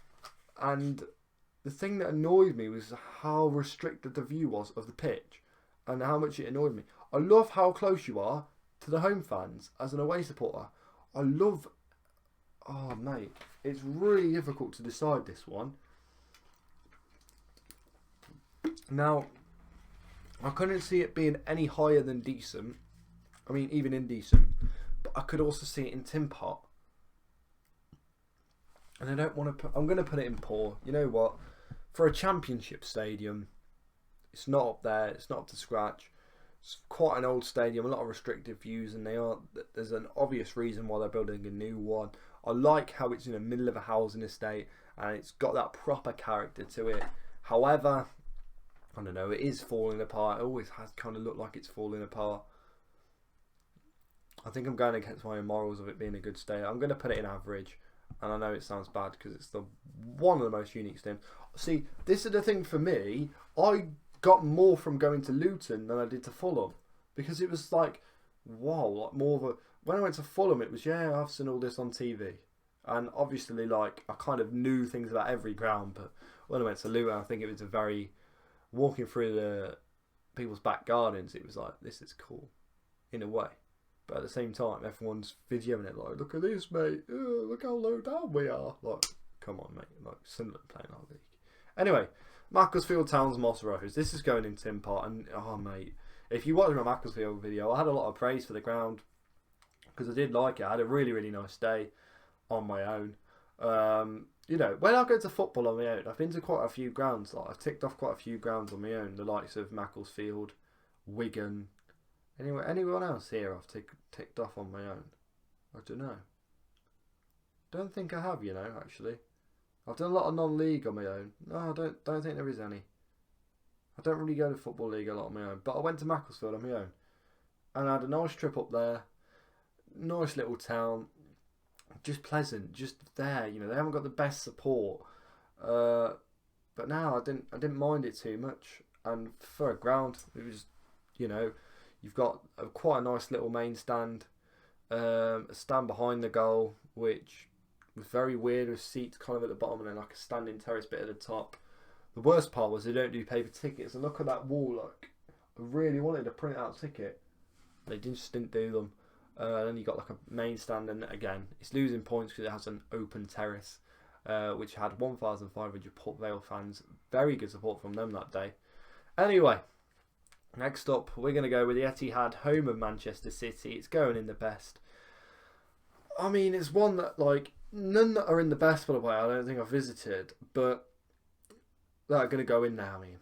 and the thing that annoyed me was how restricted the view was of the pitch and how much it annoyed me. I love how close you are to the home fans as an away supporter. I love... Oh, mate. It's really difficult to decide this one. Now, I couldn't see it being any higher than decent. I mean, even indecent. But I could also see it in Tin Pot. And I don't want to put... I'm going to put it in poor. You know what? For a championship stadium, it's not up there. It's not up to scratch. It's quite an old stadium. A lot of restrictive views, and there's an obvious reason why they're building a new one. I like how it's in the middle of a housing estate, and it's got that proper character to it. However, I don't know. It is falling apart. It always has kind of looked like it's falling apart. I think I'm going against my own morals of it being a good stadium. I'm going to put it in average. and I know it sounds bad because it's the one of the most unique stadiums. See, this is the thing for me. I got more from going to Luton than I did to Fulham because it was like, wow, like more of a. When I went to Fulham, it was I've seen all this on TV, and obviously like I kind of knew things about every ground. But when I went to Luton, I think it was a very walking through the people's back gardens. It was like, this is cool, in a way. But at the same time, everyone's videoing it like, look at this, mate. Look how low down we are. Like, come on, mate. Like, Sunderland playing our league. Anyway, Macclesfield Town's Moss Rose. This is going in Tin Pot. And, oh, mate, if you watch my Macclesfield video, I had a lot of praise for the ground. Because I did like it. I had a really, really nice day on my own. You know, when I go to football on my own, I've been to quite a few grounds. Like, I've ticked off quite a few grounds on my own. The likes of Macclesfield, Wigan. Anyone else here I've ticked off on my own? I don't know. Don't think I have, you know, actually. I've done a lot of non-league on my own. No, I don't think there is any. I don't really go to Football League a lot on my own. But I went to Macclesfield on my own. And I had a nice trip up there. Nice little town. Just pleasant. Just there, you know. They haven't got the best support. But now I didn't mind it too much. And for a ground, it was, you know, you've got quite a nice little main stand, a stand behind the goal, which was very weird with seats kind of at the bottom and then like a standing terrace bit at the top. The worst part was they don't do paper tickets. And look at that wall, like, I really wanted to print out a ticket. They just didn't do them. Then you got like a main stand, and again, it's losing points because it has an open terrace, which had 1,500 Port Vale fans. Very good support from them that day. Anyway. Next up, we're going to go with the Etihad, home of Manchester City. It's going in the best. I mean, it's one that, like, none that are in the best, by the way, I don't think I've visited, but that are going to go in now, I mean.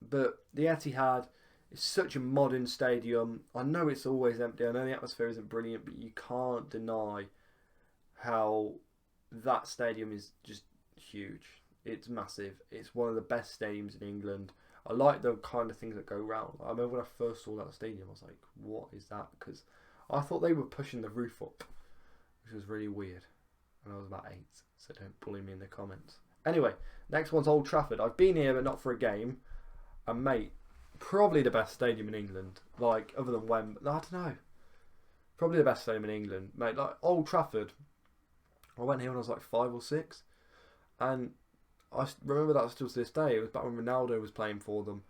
But the Etihad is such a modern stadium. I know it's always empty. I know the atmosphere isn't brilliant, but you can't deny how that stadium is just huge. It's massive. It's one of the best stadiums in England. I like the kind of things that go round. I remember when I first saw that stadium, I was like, what is that? Because I thought they were pushing the roof up, which was really weird. And I was about 8, so don't bully me in the comments. Anyway, next one's Old Trafford. I've been here, but not for a game. And mate, probably the best stadium in England. Like, other than Wembley. I don't know. Probably the best stadium in England. Mate, like, Old Trafford. I went here when I was like 5 or 6. And I remember that still to this day. It was back when Ronaldo was playing for them.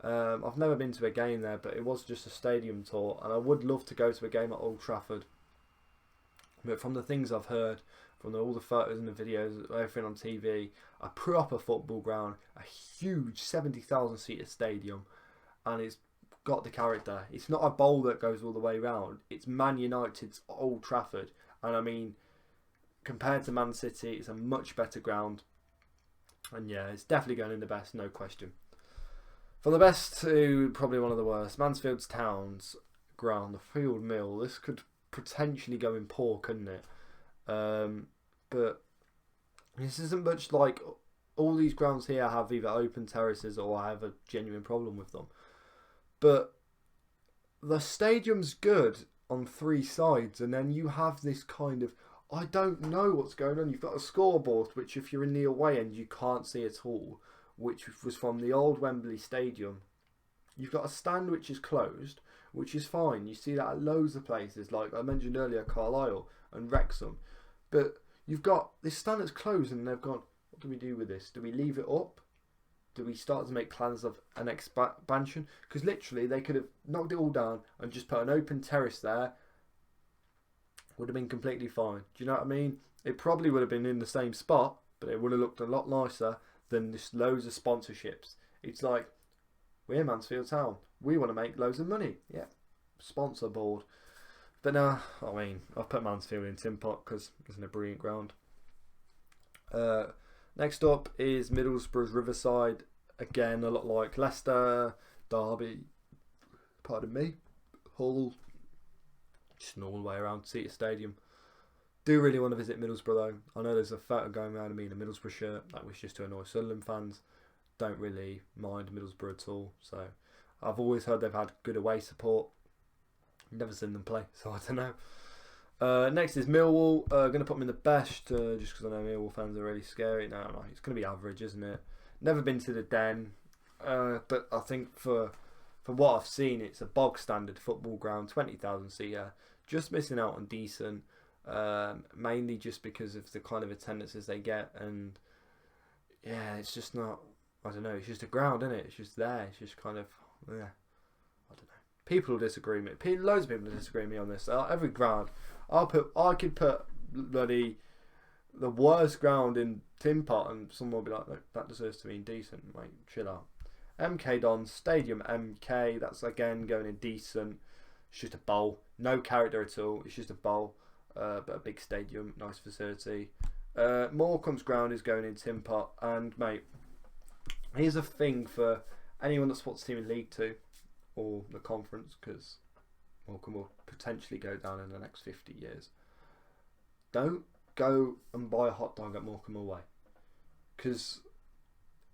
I've never been to a game there, but it was just a stadium tour, and I would love to go to a game at Old Trafford. But from the things I've heard, from all the photos and the videos, everything on TV, a proper football ground, a huge 70,000 seater stadium, and it's got the character. It's not a bowl that goes all the way round. It's Man United's Old Trafford, and I mean, compared to Man City, it's a much better ground. And yeah, it's definitely going in the best, no question. From the best to probably one of the worst, Mansfield Town's ground, the Field Mill. This could potentially go in poor, couldn't it? But this isn't much like all these grounds here have either open terraces or I have a genuine problem with them. But the stadium's good on 3 sides, and then you have this kind of, I don't know what's going on. You've got a scoreboard, which if you're in the away end, you can't see at all, which was from the old Wembley Stadium. You've got a stand which is closed, which is fine. You see that at loads of places, like I mentioned earlier, Carlisle and Wrexham. But you've got this stand that's closed, and they've gone, what do we do with this? Do we leave it up? Do we start to make plans of an expansion? Because literally, they could have knocked it all down and just put an open terrace there. Would have been completely fine. Do you know what I mean? It probably would have been in the same spot, but it would have looked a lot nicer than just loads of sponsorships. It's like, we're Mansfield Town. We want to make loads of money. Yeah, sponsor board. But no, I mean, I've put Mansfield in Tin Pot because it's a brilliant ground. Next up is Middlesbrough Riverside. Again, a lot like Leicester, Derby, pardon me, Hull. Just an all the way around seater stadium. Do really want to visit Middlesbrough though. I know there's a photo going around of me in a Middlesbrough shirt. That was just to annoy Sunderland fans. Don't really mind Middlesbrough at all. So I've always heard they've had good away support. Never seen them play, so I don't know. Next is Millwall. Going to put them in the best, just because I know Millwall fans are really scary. No, it's going to be average, isn't it? Never been to the Den, but I think for what I've seen, it's a bog standard football ground, 20,000 seater. Just missing out on decent, mainly just because of the kind of attendances they get, and yeah, it's just not. I don't know. It's just a ground, isn't it? It's just there. It's just kind of I don't know. People will disagree with me. Loads of people will disagree with me on this. Every ground, I could put bloody the worst ground in Tin Pot, and someone will be like, "Look, that deserves to be decent." Mate, chill out. MK Dons Stadium MK. That's again going in decent. It's just a bowl, no character at all. It's just a bowl, but a big stadium, nice facility. Morecambe's ground is going in Tin Pot, and mate, here's a thing for anyone that supports the team in League Two or the Conference, because Morecambe will potentially go down in the next 50 years. Don't go and buy a hot dog at Morecambe away, because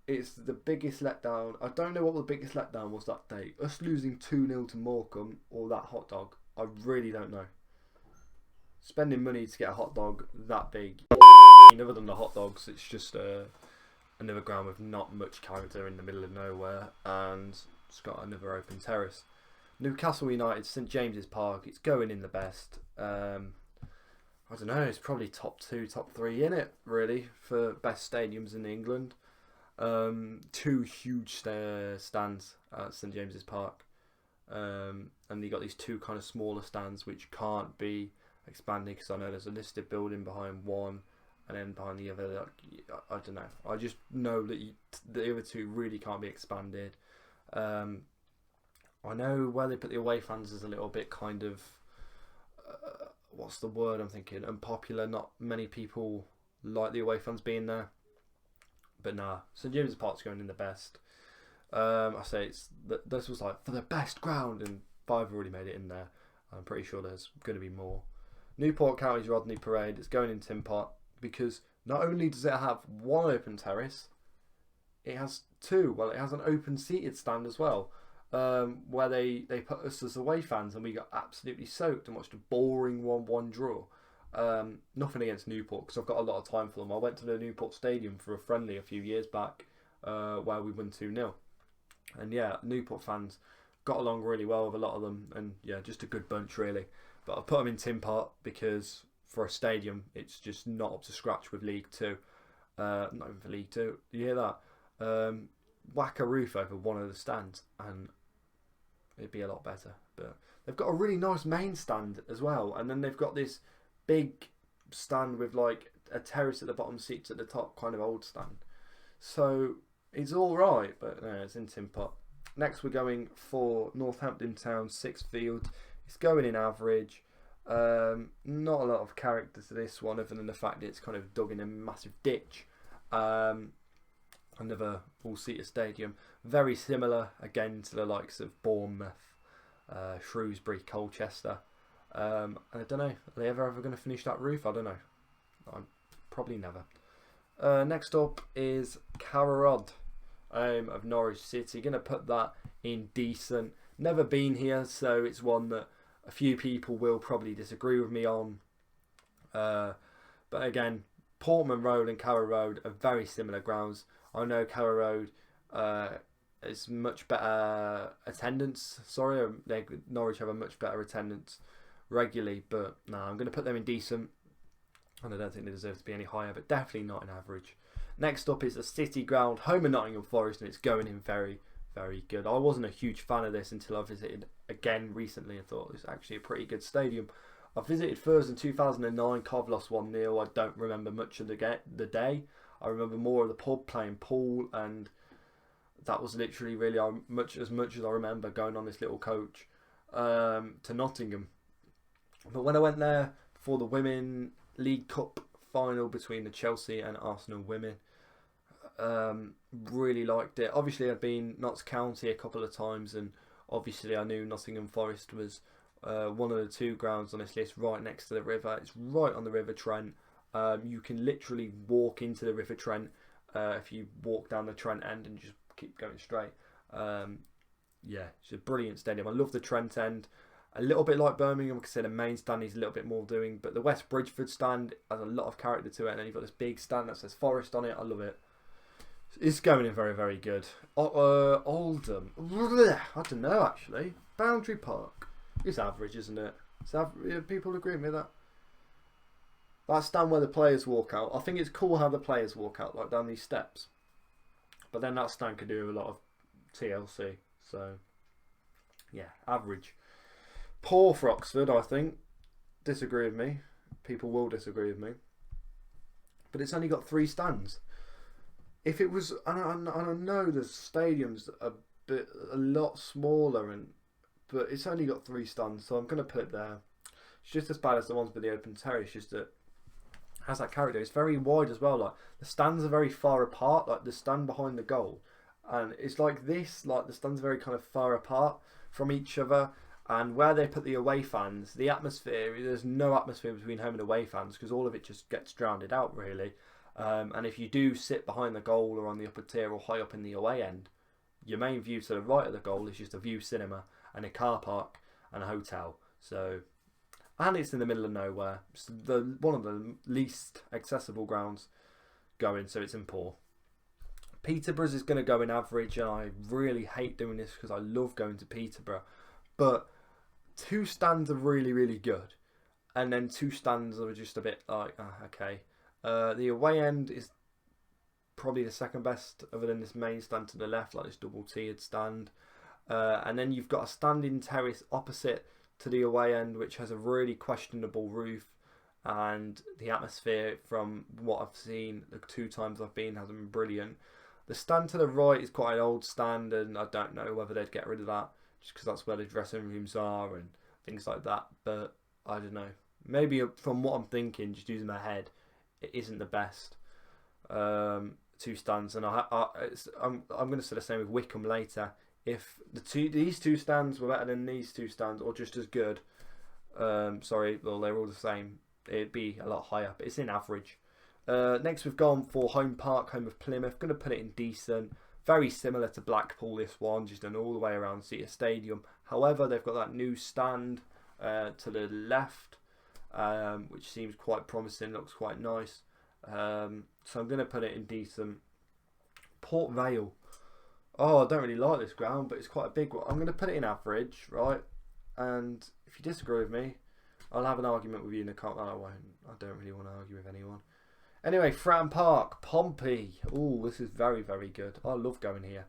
it's the biggest letdown. I don't know what the biggest letdown was that day. Us losing 2-0 to Morecambe or that hot dog. I really don't know. Spending money to get a hot dog that big. Other than the hot dogs, it's just another ground with not much character in the middle of nowhere, and it's got another open terrace. Newcastle United, St James's Park. It's going in the best. I don't know. It's probably top 2, top 3 in it really for best stadiums in England. 2 huge stands at St James's Park, and you got these 2 kind of smaller stands which can't be expanded, because I know there's a listed building behind one, and then behind the other, like, I don't know. I just know that the other 2 really can't be expanded. I know where they put the away fans is a little bit kind of what's the word I'm thinking? Unpopular. Not many people like the away fans being there. But nah, St James's Park's going in the best. I say this was like for the best ground, and 5 have already made it in there. I'm pretty sure there's going to be more. Newport County's Rodney Parade is going in Tin Pot, because not only does it have 1 open terrace, it has 2. Well, it has an open seated stand as well, where they put us as away fans, and we got absolutely soaked and watched a boring 1-1 draw. Nothing against Newport, because I've got a lot of time for them. I went to the Newport Stadium for a friendly a few years back, where we won 2-0. And yeah, Newport fans got along really well with a lot of them, and yeah, just a good bunch really. But I put them in Tin Pot because for a stadium, it's just not up to scratch with League Two. Not even for League Two. You hear that? Whack a roof over one of the stands, and it'd be a lot better. But they've got a really nice main stand as well, and then they've got this big stand with like a terrace at the bottom, seats at the top, kind of old stand. So it's all right, but it's in Tin Pot. Next, we're going for Northampton Town Sixth Field. It's going in average. Not a lot of character to this one, other than the fact that it's kind of dug in a massive ditch. Another all-seater stadium, very similar again to the likes of Bournemouth, Shrewsbury, Colchester. I don't know, are they ever going to finish that roof? I don't know. Probably never. Next up is Carrow of Norwich City. Going to put that in decent. Never been here, so it's one that a few people will probably disagree with me on. But again, Portman Road and Carrow Road are very similar grounds. I know Carrow Road is much better attendance. Sorry, Norwich have a much better attendance regularly, but no, I'm going to put them in decent. And I don't think they deserve to be any higher, but definitely not in average. Next up is the City Ground, home of Nottingham Forest, and it's going in very, very good. I wasn't a huge fan of this until I visited again recently and thought it's actually a pretty good stadium. I visited first in 2009. Cov lost 1-0. I don't remember much of the day. I remember more of the pub playing pool, and that was literally really as much as I remember going on this little coach to Nottingham. But when I went there for the Women League Cup final between the Chelsea and Arsenal women, really liked it. Obviously, I'd been Notts County a couple of times, and obviously I knew Nottingham Forest was one of the 2 grounds on this list, right next to the river. It's right on the River Trent. You can literally walk into the River Trent if you walk down the Trent end and just keep going straight. Yeah, it's a brilliant stadium. I love the Trent end. A little bit like Birmingham, because the main stand needs a little bit more doing, but the West Bridgeford stand has a lot of character to it, and then you've got this big stand that says Forest on it. I love it. It's going in very, very good. Oldham. I don't know, actually. Boundary Park. It's average, isn't it? People agree with that? That stand where the players walk out. I think it's cool how the players walk out, like down these steps. But then that stand could do a lot of TLC. So, yeah, average. Poor for Oxford, I think. Disagree with me. People will disagree with me. But it's only got 3 stands. If it was, and I know the stadium's a lot smaller, but it's only got 3 stands, so I'm going to put it there. It's just as bad as the ones with the open terrace, just that it has that character. It's very wide as well. Like the stands are very far apart. Like the stand behind the goal, and it's like this. Like the stands are very kind of far apart from each other. And where they put the away fans, the atmosphere, there's no atmosphere between home and away fans because all of it just gets drowned out, really. And if you do sit behind the goal or on the upper tier or high up in the away end, your main view to the right of the goal is just a view cinema and a car park and a hotel. So, and it's in the middle of nowhere. It's one of the least accessible grounds going, so it's in poor. Peterborough's is going to go in average, and I really hate doing this because I love going to Peterborough. But 2 stands are really, really good. And then 2 stands are just a bit like, okay. The away end is probably the second best other than this main stand to the left, like this double tiered stand. And then you've got a standing terrace opposite to the away end, which has a really questionable roof. And the atmosphere, from what I've seen, the 2 times I've been, hasn't been brilliant. The stand to the right is quite an old stand, and I don't know whether they'd get rid of that, just because that's where the dressing rooms are and things like that. But I don't know. Maybe from what I'm thinking, just using my head, it isn't the best 2 stands. And I'm going to say the same with Wickham later. If these 2 stands were better than these 2 stands, or just as good, sorry, well, they're all the same, it'd be a lot higher. But it's in average. Next we've gone for Home Park, home of Plymouth. Going to put it in decent. Very similar to Blackpool, this one, just done all the way around City Stadium. However, they've got that new stand to the left, which seems quite promising, looks quite nice. So I'm going to put it in decent. Port Vale. Oh, I don't really like this ground, but it's quite a big one. I'm going to put it in average, right? And if you disagree with me, I'll have an argument with you in the comment. I won't. I don't really want to argue with anyone. Anyway, Fratton Park, Pompey. Oh, this is very, very good. I love going here.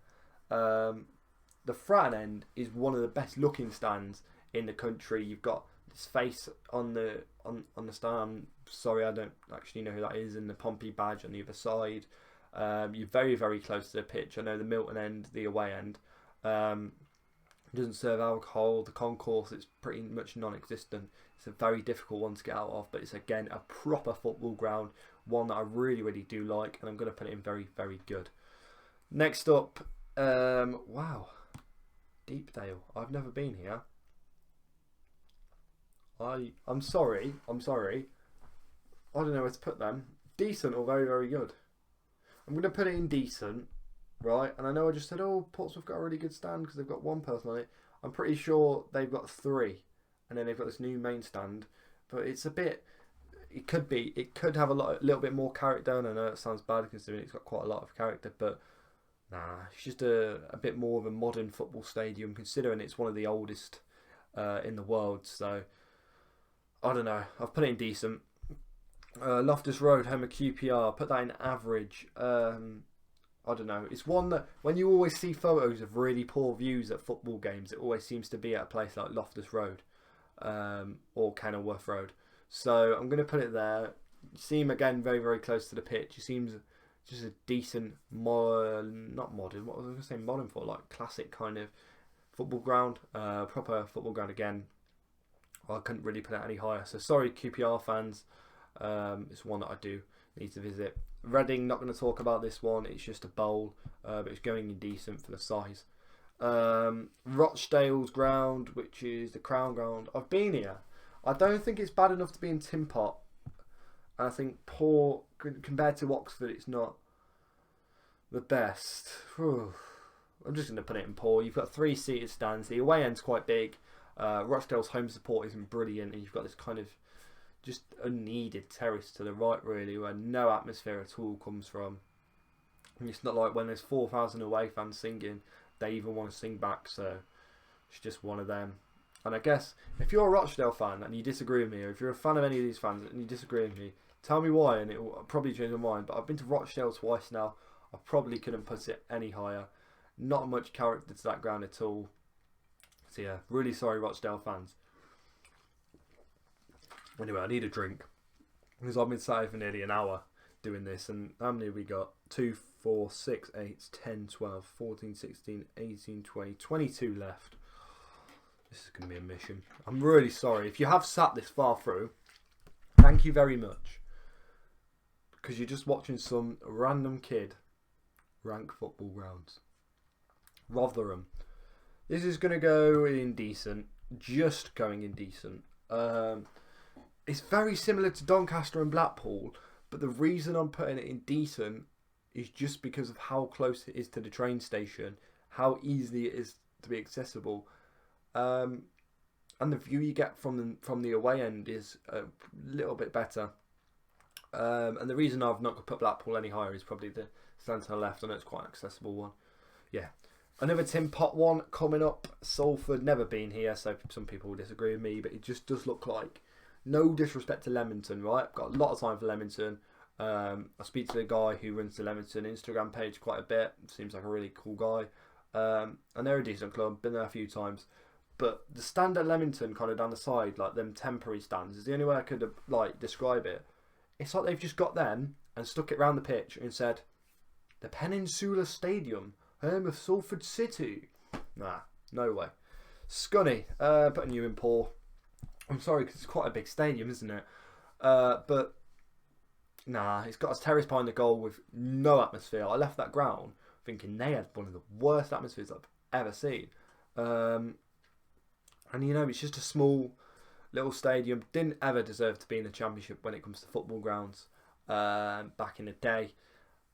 The Fratton end is one of the best looking stands in the country. You've got this face on the stand. Sorry, I don't actually know who that is. And the Pompey badge on the other side. You're very, very close to the pitch. I know the Milton end, the away end, doesn't serve alcohol. The concourse is pretty much non-existent. It's a very difficult one to get out of, but it's again a proper football ground, one that I really, really do like, and I'm going to put it in very, very good. Next up, wow, Deepdale. I've never been here. I'm sorry. I don't know where to put them. Decent or very, very good. I'm going to put it in decent, right? And I know I just said, oh, Portsmouth got a really good stand because they've got 1 person on it. I'm pretty sure they've got 3. And then they've got this new main stand. But it's a bit... It could have a little bit more character. And I know it sounds bad considering it's got quite a lot of character. But nah, it's just a bit more of a modern football stadium considering it's one of the oldest in the world. So, I don't know. I've put it in decent. Loftus Road, home of QPR, put that in average. I don't know. It's one that when you always see photos of really poor views at football games, it always seems to be at a place like Loftus Road or Kenilworth Road. So I'm going to put it there. You see him again very, very close to the pitch. He seems just a decent, not modern, what was I going to say modern for? Like classic kind of football ground. Proper football ground again. I couldn't really put it any higher. So sorry QPR fans. It's one that I do need to visit. Reading, not going to talk about this one. It's just a bowl, but it's going in decent for the size. Rochdale's ground, which is the Crown Ground. I've been here. I don't think it's bad enough to be in Tin Pot. I think poor compared to Oxford, it's not the best. Whew. I'm just going to put it in poor. You've got 3 seated stands. The away end's quite big. Rochdale's home support isn't brilliant, and you've got this kind of just unneeded terrace to the right, really, where no atmosphere at all comes from. And it's not like when there's 4,000 away fans singing, they even want to sing back, so it's just one of them. And I guess if you're a Rochdale fan and you disagree with me, or if you're a fan of any of these fans and you disagree with me, tell me why, and it will probably change my mind. But I've been to Rochdale twice now. I probably couldn't put it any higher. Not much character to that ground at all. So yeah, really sorry, Rochdale fans. Anyway, I need a drink because I've been sat here for nearly an hour doing this, and how many have we got? 2, 4, 6, 8, 10, 12, 14, 16, 18, 20, 22 left. This is going to be a mission. I'm really sorry. If you have sat this far through, thank you very much. Because you're just watching some random kid rank football grounds. Rotherham. This is going to go in decent. Just going in decent. It's very similar to Doncaster and Blackpool, but the reason I'm putting it in decent is just because of how close it is to the train station, how easy it is to be accessible, and the view you get from the away end is a little bit better. And the reason I've not put Blackpool any higher is probably the centre left. I know it's quite an accessible one. Yeah. Another Tin Pot one coming up. Salford, never been here, so some people will disagree with me, but it just does look like, no disrespect to Leamington, right? I've got a lot of time for Leamington. I speak to the guy who runs the Leamington Instagram page quite a bit. Seems like a really cool guy. And they're a decent club. Been there a few times. But the stand at Leamington, kind of down the side, like them temporary stands, is the only way I could like describe it. It's like they've just got them and stuck it round the pitch and said, the Peninsula Stadium, home of Salford City. Nah, no way. Scunny, putting you in poor. I'm sorry, because it's quite a big stadium, isn't it? But nah, it's got a terrace behind the goal with no atmosphere. I left that ground thinking they had one of the worst atmospheres I've ever seen. And you know, it's just a small little stadium. Didn't ever deserve to be in the Championship when it comes to football grounds back in the day.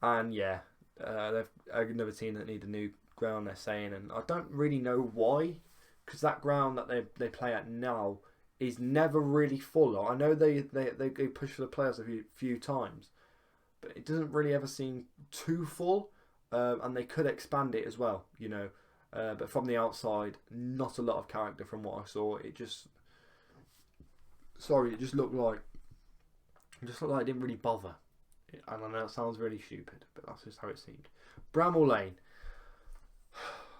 And yeah, they've another team that need a new ground, they're saying, and I don't really know why, because that ground that they play at now is never really full. I know they push for the playoffs a few times, but it doesn't really ever seem too full, and they could expand it as well, you know. But from the outside, not a lot of character from what I saw. It just looked like it didn't really bother. And I know it sounds really stupid, but that's just how it seemed. Bramall Lane.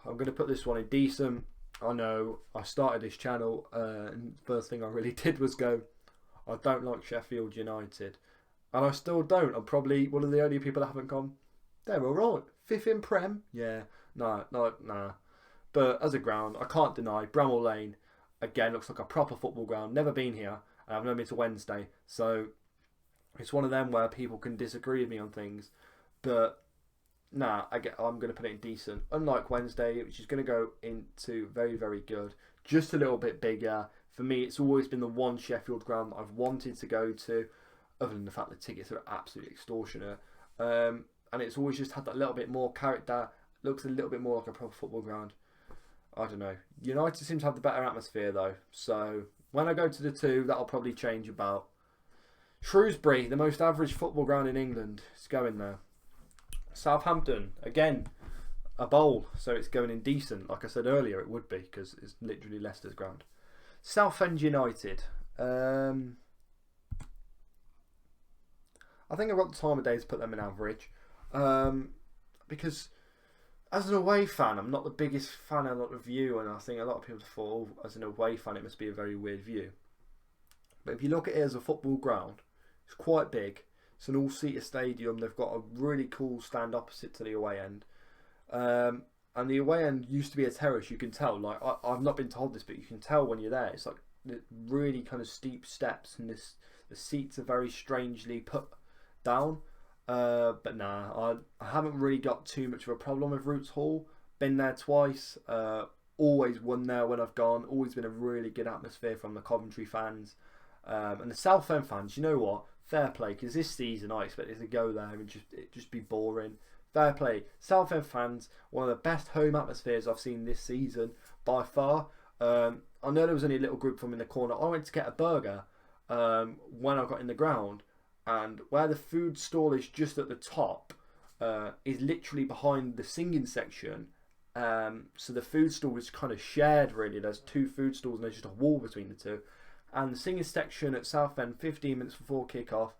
I'm going to put this one in decent. I know I started this channel and first thing I really did was go, I don't like Sheffield United. And I still don't. I'm probably one of the only people that haven't gone, they're alright. 5th in Prem? Yeah. Nah. But as a ground, I can't deny Bramall Lane, again, looks like a proper football ground. Never been here. I've never been to Wednesday. So it's one of them where people can disagree with me on things. But nah, I'm going to put it in decent. Unlike Wednesday, which is going to go into very, very good. Just a little bit bigger. For me, it's always been the one Sheffield ground that I've wanted to go to, other than the fact that tickets are absolutely extortionate. And it's always just had that little bit more character. Looks a little bit more like a proper football ground. I don't know. United seems to have the better atmosphere though. So when I go to the two, that'll probably change about. Shrewsbury, the most average football ground in England. It's going there. Southampton, again, a bowl, so it's going in decent. Like I said earlier, it would be, because it's literally Leicester's ground. Southend United. I think I've got the time of day to put them in average. Because as an away fan, I'm not the biggest fan of the view, and I think a lot of people thought, oh, as an away fan, it must be a very weird view. But if you look at it as a football ground, it's quite big. It's an all-seater stadium. They've got a really cool stand opposite to the away end. And the away end used to be a terrace, you can tell. Like I've not been told this, but you can tell when you're there. It's like really kind of steep steps, and the seats are very strangely put down. But nah, I haven't really got too much of a problem with Roots Hall. Been there twice. Always won there when I've gone. Always been a really good atmosphere from the Coventry fans. And the Southend fans, you know what? Fair play, because this season I expected to go there and just be boring. Fair play. Southend fans, one of the best home atmospheres I've seen this season by far. I know there was only a little group from in the corner. I went to get a burger when I got in the ground, and where the food stall is just at the top is literally behind the singing section. So the food stall is kind of shared, really. There's 2 food stalls and there's just a wall between the 2. And the singing section at Southend, 15 minutes before kick-off,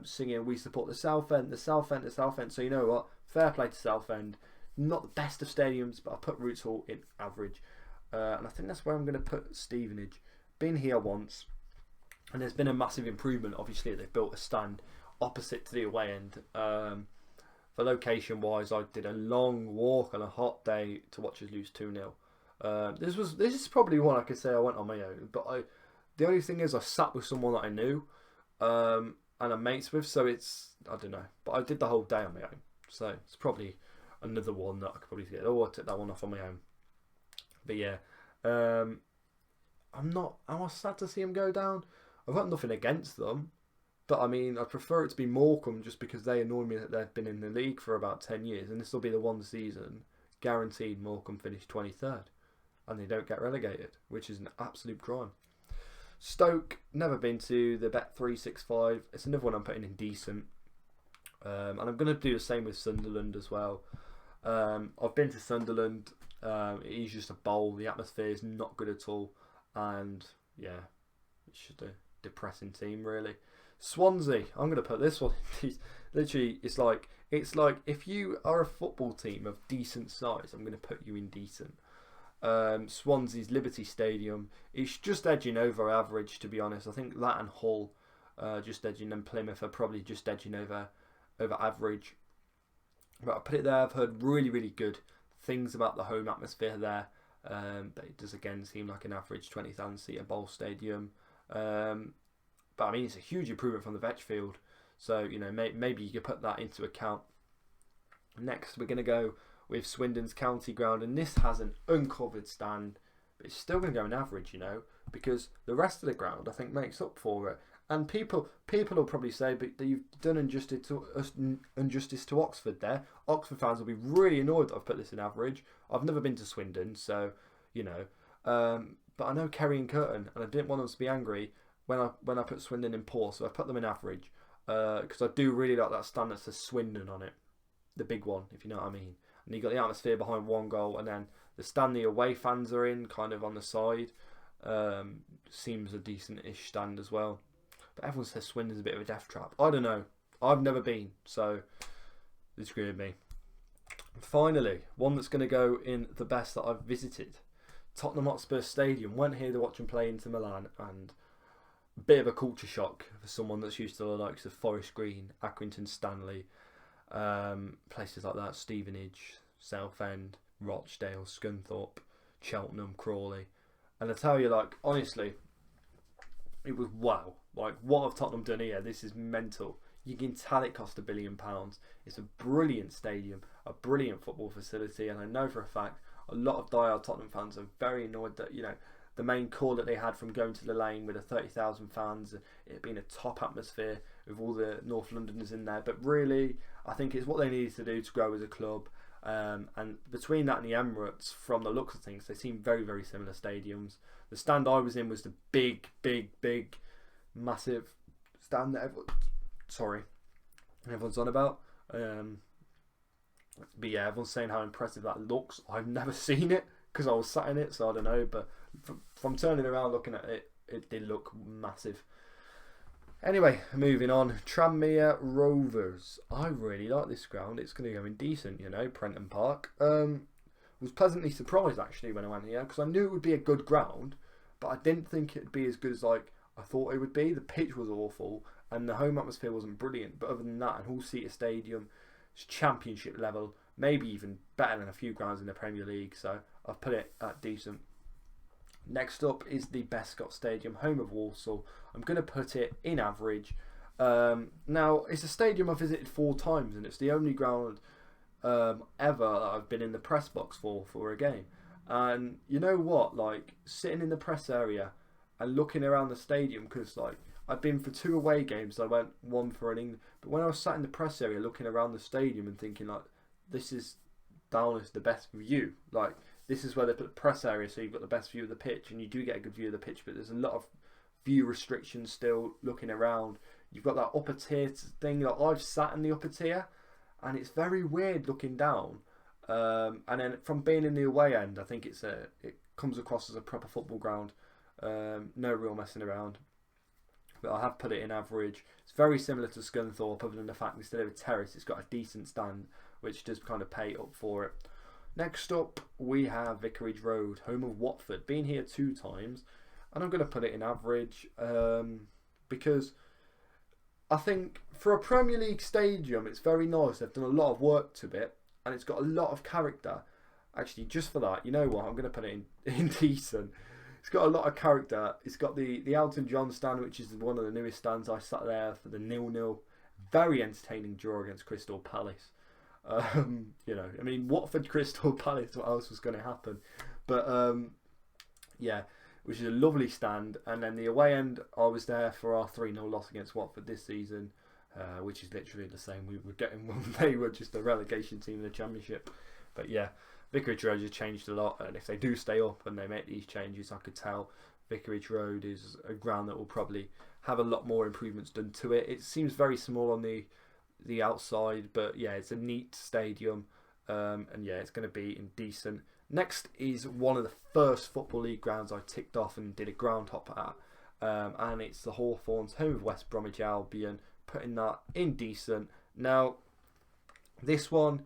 singing "We support the Southend, the Southend, the Southend." So you know what? Fair play to Southend. Not the best of stadiums, but I put Roots Hall in average. And I think that's where I'm going to put Stevenage. Been here once, and there's been a massive improvement. Obviously, they've built a stand opposite to the away end. For location-wise, I did a long walk on a hot day to watch us lose 2-0. This is probably one I could say I went on my own, but the only thing is I sat with someone that I knew, and I'm mates with, so I don't know. But I did the whole day on my own, so it's probably another one that I could probably get. Oh, I took that one off on my own. But yeah, am I sad to see them go down? I've got nothing against them, but I mean, I prefer it to be Morecambe just because they annoy me that they've been in the league for about 10 years, and this will be the one season guaranteed Morecambe finish 23rd, and they don't get relegated, which is an absolute crime. Stoke, never been to the Bet365. It's another one I'm putting in decent. And I'm going to do the same with Sunderland as well. I've been to Sunderland. It is just a bowl. The atmosphere is not good at all. And yeah, it's just a depressing team, really. Swansea, I'm going to put this one in. Literally, it's like if you are a football team of decent size, I'm going to put you in decent. Swansea's Liberty Stadium, it's just edging over average, to be honest. I think that and Hull just edging, and Plymouth are probably just edging over average. But I put it there. I've heard really, really good things about the home atmosphere there, but it does again seem like an average 20,000 seater bowl stadium. But I mean, it's a huge improvement from the Vetchfield, so you know, maybe you could put that into account. Next, we're going to go with Swindon's County Ground, and this has an uncovered stand, but it's still going to go in average, you know, because the rest of the ground I think makes up for it. And people will probably say, but you've done injustice to Oxford there. Oxford fans will be really annoyed that I've put this in average. I've never been to Swindon, so you know, but I know Kerry and Curtin, and I didn't want them to be angry when I put Swindon in poor, so I put them in average because I do really like that stand that says Swindon on it, the big one, if you know what I mean. And you got the atmosphere behind one goal, and then the stand the away fans are in, kind of on the side. Seems a decent-ish stand as well. But everyone says Swindon's a bit of a death trap. I don't know. I've never been, so disagree with me. Finally, one that's going to go in the best that I've visited. Tottenham Hotspur Stadium. Went here to watch them play Inter Milan, and a bit of a culture shock for someone that's used to the likes of Forest Green, Accrington Stanley, places like that, Stevenage, Southend, Rochdale, Scunthorpe, Cheltenham, Crawley. And I tell you, like, honestly, it was wow. Like, what have Tottenham done here? This is mental. You can tell it cost £1 billion. It's a brilliant stadium, a brilliant football facility, and I know for a fact a lot of diehard Tottenham fans are very annoyed that, you know, the main call that they had from going to the lane with the 30,000 fans, it being a top atmosphere with all the North Londoners in there. But really, I think it's what they needed to do to grow as a club. And between that and the Emirates, from the looks of things, they seem very, very similar stadiums. The stand I was in was the big, massive stand that everyone's on about. But yeah, everyone's saying how impressive that looks. I've never seen it because I was sat in it, so I don't know. But from turning around looking at it, it did look massive. Anyway, moving on. Tranmere Rovers. I really like this ground. It's going to go in decent, you know, Prenton Park. Was pleasantly surprised actually when I went here because I knew it would be a good ground, but I didn't think it'd be as good as like I thought it would be. The pitch was awful and the home atmosphere wasn't brilliant, but other than that, an all-seater stadium, it's championship level, maybe even better than a few grounds in the Premier League, so I've put it at decent. Next up is the Bescot Stadium, home of Walsall. I'm going to put it in average. Now, it's a stadium I've visited 4 times, and it's the only ground ever that I've been in the press box for a game. And you know what? Like, sitting in the press area and looking around the stadium, because like I've been for 2 away games, I went 1 for an England. But when I was sat in the press area looking around the stadium and thinking like, this is down as the best view. Like, this is where they put the press area, so you've got the best view of the pitch, and you do get a good view of the pitch, but there's a lot of view restrictions still looking around. You've got that upper tier thing. Like, I've sat in the upper tier, and it's very weird looking down. And then from being in the away end, I think it comes across as a proper football ground. No real messing around. But I have put it in average. It's very similar to Scunthorpe, other than the fact instead of a terrace, it's got a decent stand, which does kind of pay up for it. Next up, we have Vicarage Road, home of Watford. Been here 2 times, and I'm going to put it in average because I think for a Premier League stadium, it's very nice. They've done a lot of work to it, and it's got a lot of character. Actually, just for that, you know what? I'm going to put it in decent. It's got a lot of character. It's got the Elton John stand, which is one of the newest stands. I sat there for the 0-0. Very entertaining draw against Crystal Palace. You know, I mean, Watford Crystal Palace, what else was going to happen? But yeah, which is a lovely stand. And then the away end, I was there for our 3-0 loss against Watford this season, which is literally the same we were getting when they were just a relegation team in the Championship. But yeah, Vicarage Road has changed a lot, and if they do stay up and they make these changes, I could tell Vicarage Road is a ground that will probably have a lot more improvements done to it. It seems very small on the outside, but yeah, it's a neat stadium, and yeah, it's going to be indecent. Next is one of the first Football League grounds I ticked off and did a ground hop at, and it's the Hawthorns, home of West Bromwich Albion, putting that indecent. Now, this one,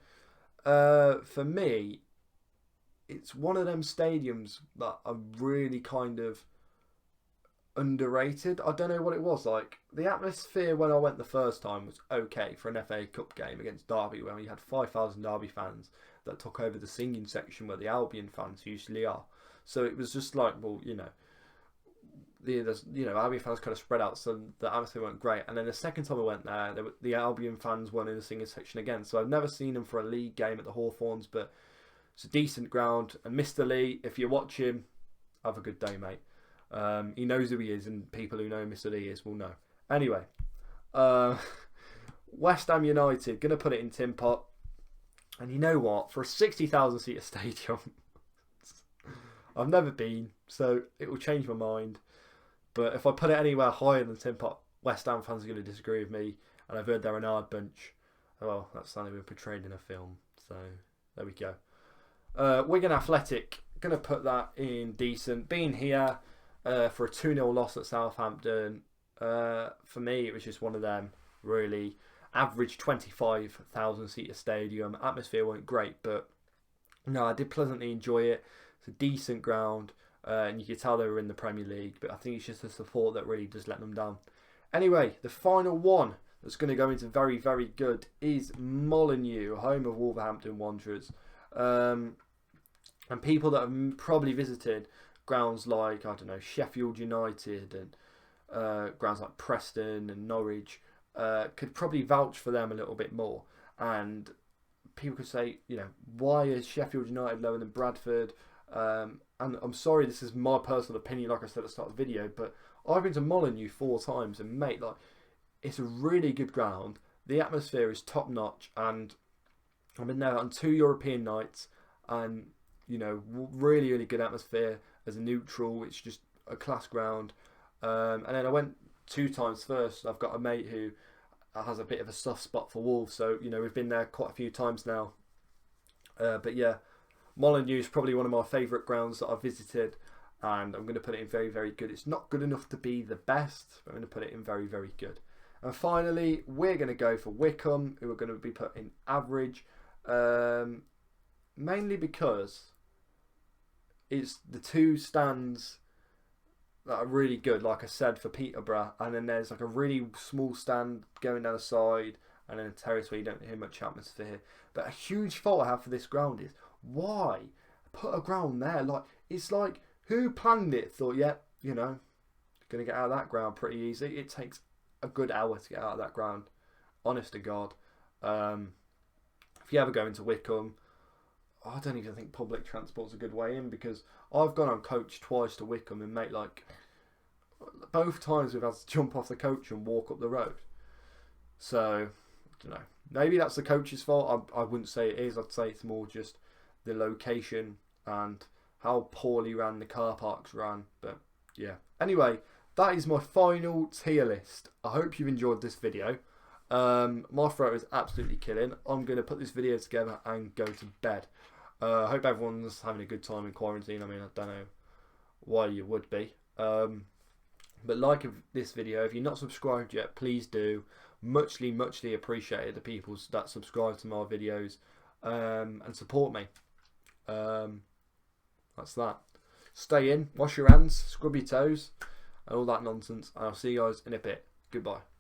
for me, it's one of them stadiums that are really kind of underrated. I don't know what it was. Like, the atmosphere when I went the first time was okay for an FA Cup game against Derby, where we had 5,000 Derby fans that took over the singing section where the Albion fans usually are. So it was just like, well, you know, Albion fans kind of spread out, so the atmosphere weren't great. And then the second time I went there, the Albion fans weren't in the singing section again. So I've never seen them for a league game at the Hawthorns, but it's a decent ground. And Mr. Lee, if you watch him, have a good day, mate. He knows who he is, and people who know Mr. Lee is will know. Anyway, West Ham United, going to put it in Tin Pot. And you know what? For a 60,000 seater stadium, I've never been, so it will change my mind. But if I put it anywhere higher than Tin Pot, West Ham fans are going to disagree with me. And I've heard they're an hard bunch. Well, that's something we're portrayed in a film. So there we go. Wigan Athletic, going to put that in decent. Being here for a 2-0 loss at Southampton, for me it was just one of them, really. Average 25,000 seater stadium. Atmosphere weren't great, but no, I did pleasantly enjoy it. It's a decent ground, and you could tell they were in the Premier League, but I think it's just the support that really does let them down. Anyway, the final one that's going to go into very, very good is Molineux, home of Wolverhampton Wanderers. And people that have probably visited grounds like, I don't know, Sheffield United and grounds like Preston and Norwich could probably vouch for them a little bit more. And people could say, you know, why is Sheffield United lower than Bradford? And I'm sorry, this is my personal opinion, like I said at the start of the video, but I've been to Molineux 4 times, and mate, like, it's a really good ground. The atmosphere is top notch, and I've been there on 2 European nights, and you know, really, really good atmosphere as a neutral. It's just a class ground. And then I went 2 times first. I've got a mate who has a bit of a soft spot for Wolves, so you know, we've been there quite a few times now. But yeah, Molineux is probably one of my favourite grounds that I've visited, and I'm going to put it in very, very good. It's not good enough to be the best, but I'm going to put it in very, very good. And finally, we're going to go for Wycombe, who are going to be put in average, mainly because it's the 2 stands that are really good, like I said, for Peterborough, and then there's like a really small stand going down the side, and then a terrace where you don't hear much atmosphere. But a huge fault I have for this ground is, why put a ground there? Like, it's like, who planned it? Thought, yeah, you know, gonna get out of that ground pretty easy. It takes a good hour to get out of that ground, honest to God. If you ever go into Wycombe, I don't even think public transport's a good way in, because I've gone on coach twice to Wycombe, and mate, like, both times we've had to jump off the coach and walk up the road. So, I don't know. Maybe that's the coach's fault. I wouldn't say it is. I'd say it's more just the location and how poorly ran the car parks ran. But yeah. Anyway, that is my final tier list. I hope you've enjoyed this video. My throat is absolutely killing. I'm going to put this video together and go to bed. I hope everyone's having a good time in quarantine. I mean, I don't know why you would be. But like this video, if you're not subscribed yet, please do. Muchly appreciated the people that subscribe to my videos and support me. That's that. Stay in, wash your hands, scrub your toes, and all that nonsense. And I'll see you guys in a bit. Goodbye.